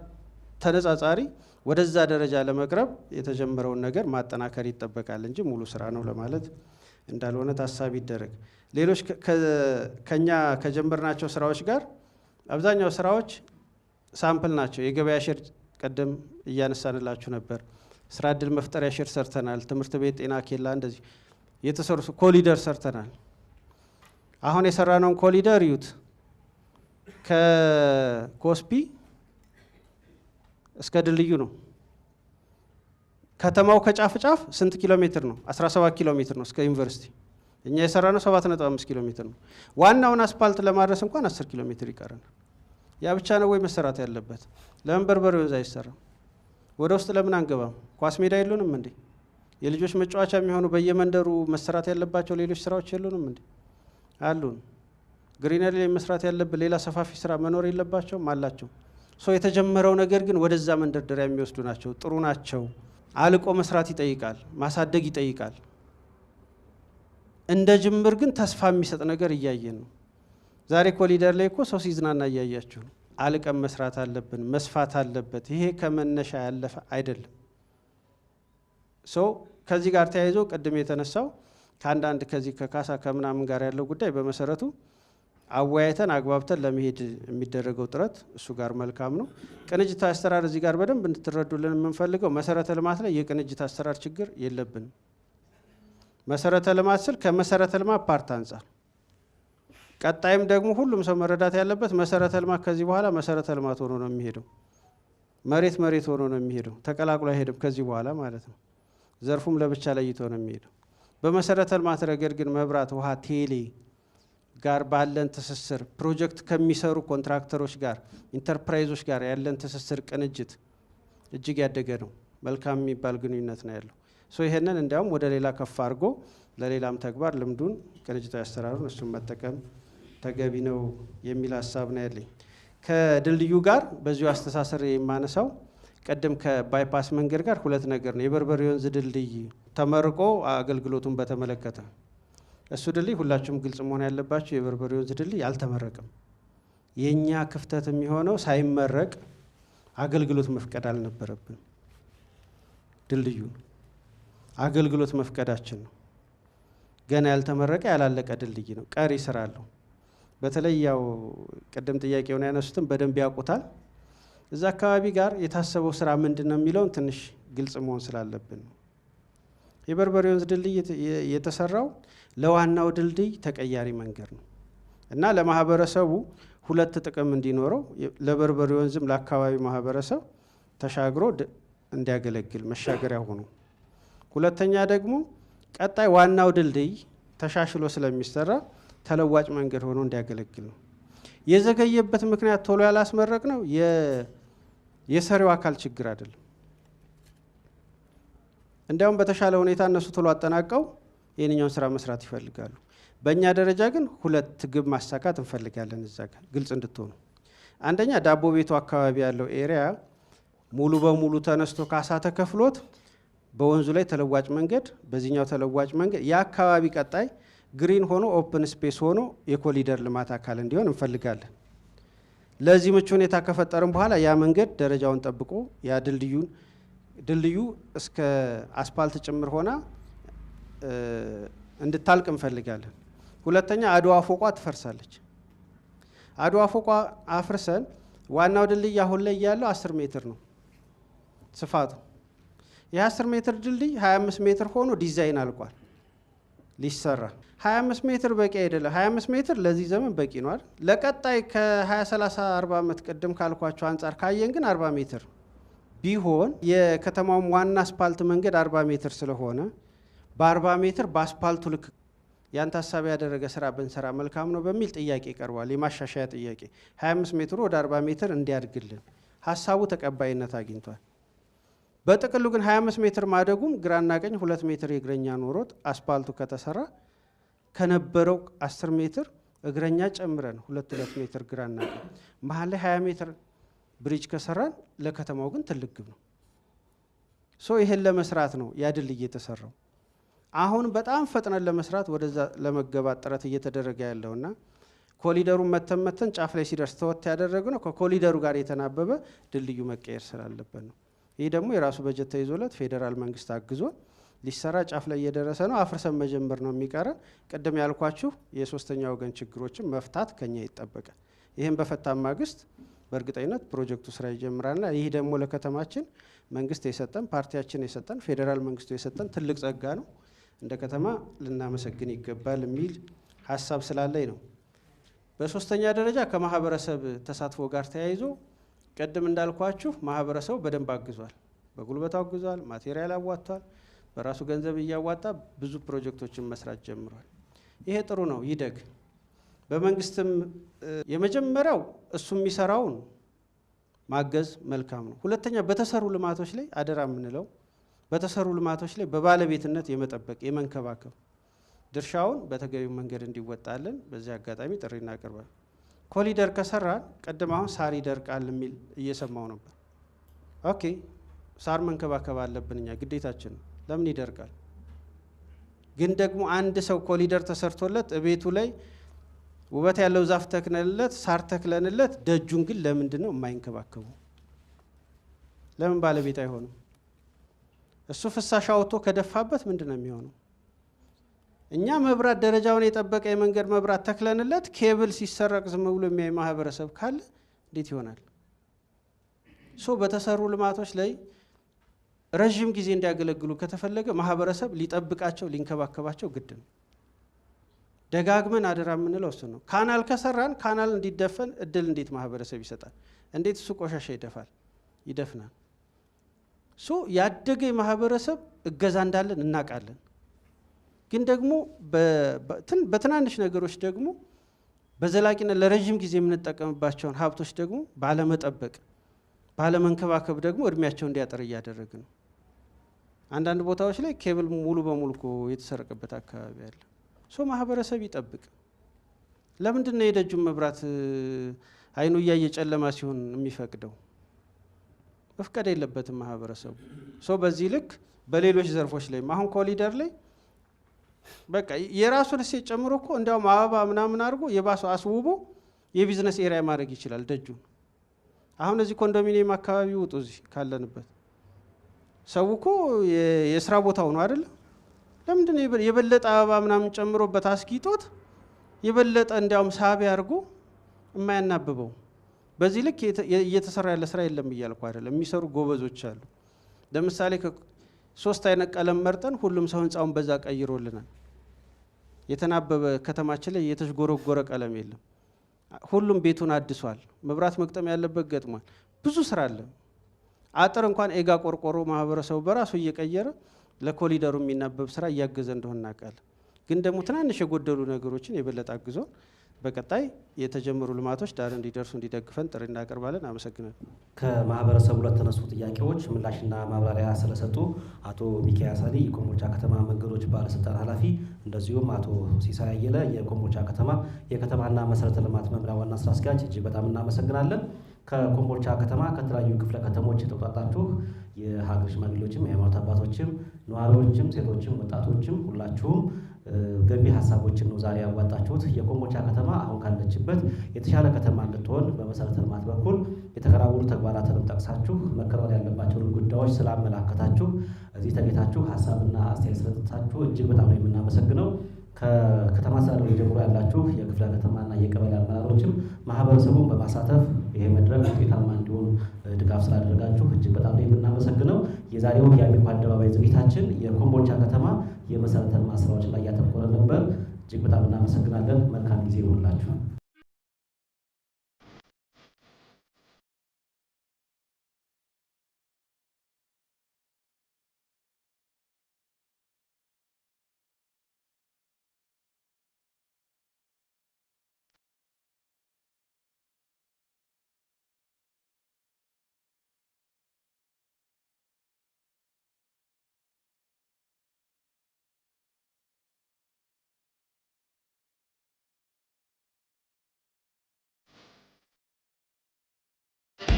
ተነጻጻሪ ወደዛ ደረጃ ለመቅረብ የተጀመረውን ነገር ማጠናከር ይጠበቃል እንጂ ሙሉ ስራ ነው ለማለት እንዳልሆነ ታሳቢ ይደረግ። ሌሎች ከኛ ከጀመርናቸው ስራዎች ጋር አብዛኛው ስራዎች ሳምፕል ናቸው። የገበያ ሼር ቀደም እያነሳንላችሁ ነበር። ስራ እድል መፍጠሪያ ሼር ሰርተናል። ትምህርት ቤት፣ ጤና ኬላ እንደዚህ የተሰሩ ኮሊደር ሰርተናል። አሁን የሰራነውን ኮሊደር እዩት። ከኮስፒ እስከ ድልድዩ ነው። ከተማው ከጫፍ ጫፍ ስንት ኪሎ ሜትር ነው? 17 ኪሎ ሜትር ነው እስከ ዩኒቨርሲቲ። እኛ የሰራነው 7.5 ኪሎ ሜትር ነው። ዋናውን አስፓልት ለማድረስ እንኳን 10 ኪሎ ሜትር ይቀረናል። ያ ብቻ ነው ወይ መሰራት ያለበት? ለምን በርበሬ ወንዝ አይሰራም? ወደ ውስጥ ለምን አንገባም? ኳስ ሜዳ የሉንም እንዴ? የልጆች መጫወቻ የሚሆኑ በየመንደሩ መሰራት ያለባቸው ሌሎች ስራዎች የሉንም እንዴ? አሉን። ግሪነሪ ላይ መስራት ያለብን ሌላ ሰፋፊ ስራ መኖር የለባቸውም? አላቸው። የተጀመረው ነገር ግን ወደዛ መንደርደሪያ የሚወስዱ ናቸው። ጥሩ ናቸው። አልቆ መስራት ይጠይቃል፣ ማሳደግ ይጠይቃል። እንደ ጅምር ግን ተስፋ የሚሰጥ ነገር እያየን ነው። ዛሬ ኮሊደር ላይ እኮ ሰው ሲዝናና እያያችሁ ነው። አልቀን መስራት አለብን፣ መስፋት አለበት። ይሄ ከመነሻ ያለፈ አይደለም። ከዚህ ጋር ተያይዞ ቅድም የተነሳው ከአንዳንድ ከዚህ ከካሳ ከምናምን ጋር ያለው ጉዳይ በመሰረቱ አወያይተን አግባብተን ለመሄድ የሚደረገው ጥረት እሱ ጋር መልካም ነው። ቅንጅታዊ አሰራር እዚህ ጋር በደንብ እንድትረዱልን የምንፈልገው መሰረተ ልማት ላይ የቅንጅት አሰራር ችግር የለብንም። መሰረተ ልማት ስል ከመሰረተ ልማት ፓርት አንጻር፣ ቀጣይም ደግሞ ሁሉም ሰው መረዳት ያለበት መሰረተ ልማት ከዚህ በኋላ መሰረተ ልማት ሆኖ ነው የሚሄደው። መሬት ሆኖ ነው የሚሄደው። ተቀላቅሎ አይሄድም ከዚህ በኋላ ማለት ነው። ዘርፉም ለብቻ ለይቶ ነው የሚሄደው። በመሰረተ ልማት ረገድ ግን መብራት፣ ውሃ፣ ቴሌ ጋር ባለን ትስስር ፕሮጀክት ከሚሰሩ ኮንትራክተሮች ጋር ኢንተርፕራይዞች ጋር ያለን ትስስር ቅንጅት እጅግ ያደገ ነው። መልካም የሚባል ግንኙነት ነው ያለው። ይሄንን እንዲያውም ወደ ሌላ ከፍ አድርጎ ለሌላም ተግባር ልምዱን ቅንጅታዊ አሰራሩን እሱን መጠቀም ተገቢ ነው የሚል ሀሳብ ነው ያለኝ። ከድልድዩ ጋር በዚሁ አስተሳሰር የማነሳው ቀደም ከባይፓስ መንገድ ጋር ሁለት ነገር ነው። የበርበሬ ወንዝ ድልድይ ተመርቆ አገልግሎቱን በተመለከተ እሱ ድልድይ ሁላችሁም ግልጽ መሆን ያለባቸው የበርበሬ ወንዝ ድልድይ አልተመረቀም። የኛ ክፍተት የሚሆነው ሳይመረቅ አገልግሎት መፍቀድ አልነበረብን። ድልድዩ አገልግሎት መፍቀዳችን ነው። ገና ያልተመረቀ ያላለቀ ድልድይ ነው። ቀሪ ስራ አለው። በተለይ ያው ቅድም ጥያቄውን ያነሱትን በደንብ ያውቁታል። እዛ አካባቢ ጋር የታሰበው ስራ ምንድን ነው የሚለውን ትንሽ ግልጽ መሆን ስላለብን ነው። የበርበሬ ወንዝ ድልድይ የተሰራው ለዋናው ድልድይ ተቀያሪ መንገድ ነው እና ለማህበረሰቡ ሁለት ጥቅም እንዲኖረው ለበርበሬ ወንዝም ለአካባቢ ማህበረሰብ ተሻግሮ እንዲያገለግል መሻገሪያ ሆኖ፣ ሁለተኛ ደግሞ ቀጣይ ዋናው ድልድይ ተሻሽሎ ስለሚሰራ ተለዋጭ መንገድ ሆኖ እንዲያገለግል ነው። የዘገየበት ምክንያት ቶሎ ያላስመረቅ ነው የሰሪው አካል ችግር አይደለም። እንዲያውም በተሻለ ሁኔታ እነሱ ቶሎ አጠናቀው ይህንኛውን ስራ መስራት ይፈልጋሉ። በእኛ ደረጃ ግን ሁለት ግብ ማሳካት እንፈልጋለን። እዛ ጋር ግልጽ እንድትሆኑ፣ አንደኛ ዳቦ ቤቱ አካባቢ ያለው ኤሪያ ሙሉ በሙሉ ተነስቶ ካሳ ተከፍሎት በወንዙ ላይ ተለዋጭ መንገድ፣ በዚህኛው ተለዋጭ መንገድ የአካባቢ ቀጣይ ግሪን ሆኖ ኦፕን ስፔስ ሆኖ የኮሊደር ልማት አካል እንዲሆን እንፈልጋለን። ለዚህ ምቹ ሁኔታ ከፈጠርን በኋላ ያ መንገድ ደረጃውን ጠብቆ ያ ድልድዩ እስከ አስፓልት ጭምር ሆና እንድታልቅ እንፈልጋለን። ሁለተኛ አድዋ ፎቋ ትፈርሳለች። አድዋ ፎቋ አፍርሰን ዋናው ድልድይ አሁን ላይ ያለው 10 ሜትር ነው ስፋቱ። የ10 ሜትር ድልድይ 25 ሜትር ሆኖ ዲዛይን አልቋል ሊሰራ። 25 ሜትር በቂ አይደለም። 25 ሜትር ለዚህ ዘመን በቂ ነው አይደል? ለቀጣይ ከ20 30 40 ዓመት ቅድም ካልኳቸው አንጻር ካየን ግን 40 ሜትር ቢሆን የከተማውም ዋና አስፓልት መንገድ 40 ሜትር ስለሆነ በ40 ሜትር በአስፓልቱ ልክ ያን ታሳቢ ያደረገ ስራ ብንሰራ መልካም ነው በሚል ጥያቄ ቀርቧል። የማሻሻያ ጥያቄ 25 ሜትሩ ወደ 40 ሜትር እንዲያድግልን ሀሳቡ ተቀባይነት አግኝቷል። በጥቅሉ ግን 25 ሜትር ማደጉም ግራና ቀኝ 2 ሜትር የእግረኛ ኖሮት አስፓልቱ ከተሰራ ከነበረው 10 ሜትር እግረኛ ጨምረን 2 ሜትር ግራና ቀኝ መሀል ላይ 20 ሜትር ብሪጅ ከሰራን ለከተማው ግን ትልቅ ግብ ነው። ይሄን ለመስራት ነው ያ ድልድይ የተሰራው። አሁን በጣም ፈጥነን ለመስራት ወደዛ ለመገባት ጥረት እየተደረገ ያለውና ኮሊደሩን መተን ጫፍ ላይ ሲደርስ ተወት ያደረግነው ከኮሊደሩ ጋር የተናበበ ድልድዩ መቀየር ስላለበት ነው። ይህ ደግሞ የራሱ በጀት ተይዞለት ፌዴራል መንግስት አግዞ ሊሰራ ጫፍ ላይ እየደረሰ ነው። አፍርሰን መጀመር ነው የሚቀረን። ቅድም ያልኳችሁ የሶስተኛ ወገን ችግሮችን መፍታት ከኛ ይጠበቃል። ይህም በፈታን ማግስት በእርግጠኝነት ፕሮጀክቱ ስራ ይጀምራልና ይህ ደግሞ ለከተማችን መንግስት የሰጠን ፓርቲያችን የሰጠን ፌዴራል መንግስቱ የሰጠን ትልቅ ጸጋ ነው። እንደ ከተማ ልናመሰግን ይገባል የሚል ሀሳብ ስላለኝ ነው። በሶስተኛ ደረጃ ከማህበረሰብ ተሳትፎ ጋር ተያይዞ ቅድም እንዳልኳችሁ ማህበረሰቡ በደንብ አግዟል። በጉልበት አግዟል፣ ማቴሪያል አዋጥቷል፣ በራሱ ገንዘብ እያዋጣ ብዙ ፕሮጀክቶችን መስራት ጀምሯል። ይሄ ጥሩ ነው፣ ይደግ። በመንግስትም የመጀመሪያው እሱ የሚሰራውን ማገዝ መልካም ነው። ሁለተኛ በተሰሩ ልማቶች ላይ አደራ የምንለው በተሰሩ ልማቶች ላይ በባለቤትነት የመጠበቅ የመንከባከብ ድርሻውን በተገቢው መንገድ እንዲወጣለን በዚህ አጋጣሚ ጥሪ እናቀርባለን። ኮሊደር ከሰራን ቀደም አሁን ሳር ይደርቃል የሚል እየሰማው ነበር። ኦኬ ሳር መንከባከብ አለብን እኛ ግዴታችን ነው። ለምን ይደርቃል? ግን ደግሞ አንድ ሰው ኮሊደር ተሰርቶለት ቤቱ ላይ ውበት ያለው ዛፍ ተክለንለት ሳር ተክለንለት ደጁን ግን ለምንድን ነው የማይንከባከቡ? ለምን ባለቤት አይሆንም? እሱ ፍሳሽ አውጥቶ ከደፋበት ምንድን ነው የሚሆነው? እኛ መብራት ደረጃውን የጠበቀ የመንገድ መብራት ተክለንለት ኬብል ሲሰረቅ ዝም ብሎ የሚያይ ማህበረሰብ ካለ እንዴት ይሆናል? በተሰሩ ልማቶች ላይ ረዥም ጊዜ እንዲያገለግሉ ከተፈለገ ማህበረሰብ ሊጠብቃቸው ሊንከባከባቸው ግድ ነው። ደጋግመን አደራ የምንለው እሱ ነው። ካናል ከሰራን ካናል እንዲደፈን እድል እንዴት ማህበረሰብ ይሰጣል? እንዴት እሱ ቆሻሻ ይደፋል? ይደፍናል። ያደገ ማህበረሰብ እገዛ እንዳለን እናውቃለን። ግን ደግሞ በትናንሽ ነገሮች ደግሞ በዘላቂነት ለረዥም ጊዜ የምንጠቀምባቸውን ሀብቶች ደግሞ ባለመጠበቅ ባለመንከባከብ ደግሞ እድሜያቸው እንዲያጠር እያደረግን ነው። አንዳንድ ቦታዎች ላይ ኬብል ሙሉ በሙሉ የተሰረቀበት አካባቢ አለ። ማህበረሰብ ይጠብቅ። ለምንድን ነው የደጁን መብራት አይኑ እያየ ጨለማ ሲሆን የሚፈቅደው? መፍቀድ የለበትም ማህበረሰቡ። በዚህ ልክ በሌሎች ዘርፎች ላይ አሁን ኮሊደር ላይ በቃ የራሱን እሴት ጨምሮ እኮ እንዲያውም አበባ ምናምን አድርጎ የባሰው አስውቦ የቢዝነስ ኤሪያ ማድረግ ይችላል ደጁን። አሁን እዚህ ኮንዶሚኒየም አካባቢ ውጡ፣ እዚህ ካለንበት ሰው እኮ የስራ ቦታው ነው አይደል? ለምንድን ነው የበለጠ አበባ ምናምን ጨምሮበት አስጊጦት የበለጠ እንዲያውም ሳቢ አድርጎ የማያናብበው? በዚህ ልክ እየተሰራ ያለ ስራ የለም እያልኩ አይደለም። የሚሰሩ ጎበዞች አሉ። ለምሳሌ 3 አይነት ቀለም መርጠን ሁሉም ሰው ህንፃውን በዛ ቀይሮልናል። የተናበበ ከተማችን ላይ የተሽጎረጎረ ቀለም የለም። ሁሉም ቤቱን አድሷል። መብራት መግጠም ያለበት ገጥሟል። ብዙ ስራ አለ። አጥር እንኳን ኤጋ ቆርቆሮ ማህበረሰቡ በራሱ እየቀየረ ለኮሊደሩ የሚናበብ ስራ እያገዘ እንደሆነ እናውቃለን። ግን ደግሞ ትናንሽ የጎደሉ ነገሮችን የበለጠ አግዞ በቀጣይ የተጀመሩ ልማቶች ዳር እንዲደርሱ እንዲደግፈን ጥሪ እናቀርባለን። አመሰግናለሁ። ከማህበረሰቡ ለተነሱ ጥያቄዎች ምላሽና ማብራሪያ ስለሰጡ አቶ ሚካኤል አሊ የኮምቦልቻ ከተማ መንገዶች ባለስልጣን ኃላፊ፣ እንደዚሁም አቶ ሲሳይ አየለ የኮምቦልቻ ከተማ የከተማና መሰረተ ልማት መምሪያ ዋና ስራ አስኪያጅ እጅግ በጣም እናመሰግናለን። ከኮምቦልቻ ከተማ ከተለያዩ ክፍለ ከተሞች የተውጣጣችሁ የሀገር ሽማግሌዎችም የሃይማኖት አባቶችም ነዋሪዎችም ሴቶችም ወጣቶችም ሁላችሁም ገንቢ ሀሳቦችን ነው ዛሬ ያዋጣችሁት። የኮምቦልቻ ከተማ አሁን ካለችበት የተሻለ ከተማ እንድትሆን በመሰረተ ልማት በኩል የተከናወኑ ተግባራትንም ጠቅሳችሁ መከናወን ያለባቸውን ጉዳዮች ስላመላከታችሁ እዚህ ተገኝታችሁ ሀሳብና አስተያየት ስለሰጣችሁ እጅግ በጣም ነው የምናመሰግነው። ከከተማ አስተዳደሩ ጀምሮ ያላችሁ የክፍለ ከተማና የቀበሌ አመራሮችም ማህበረሰቡን በማሳተፍ ይሄ መድረክ ውጤታማ እንዲሆን ድጋፍ ስላደረጋችሁ እጅግ በጣም ነው የምናመሰግነው። የዛሬው የአሚኮ አደባባይ ዝግጅታችን የኮምቦልቻ ከተማ የመሰረተ ልማት ስራዎች ላይ ያተኮረ ነበር። እጅግ በጣም እናመሰግናለን። መልካም ጊዜ ይሁንላችሁ።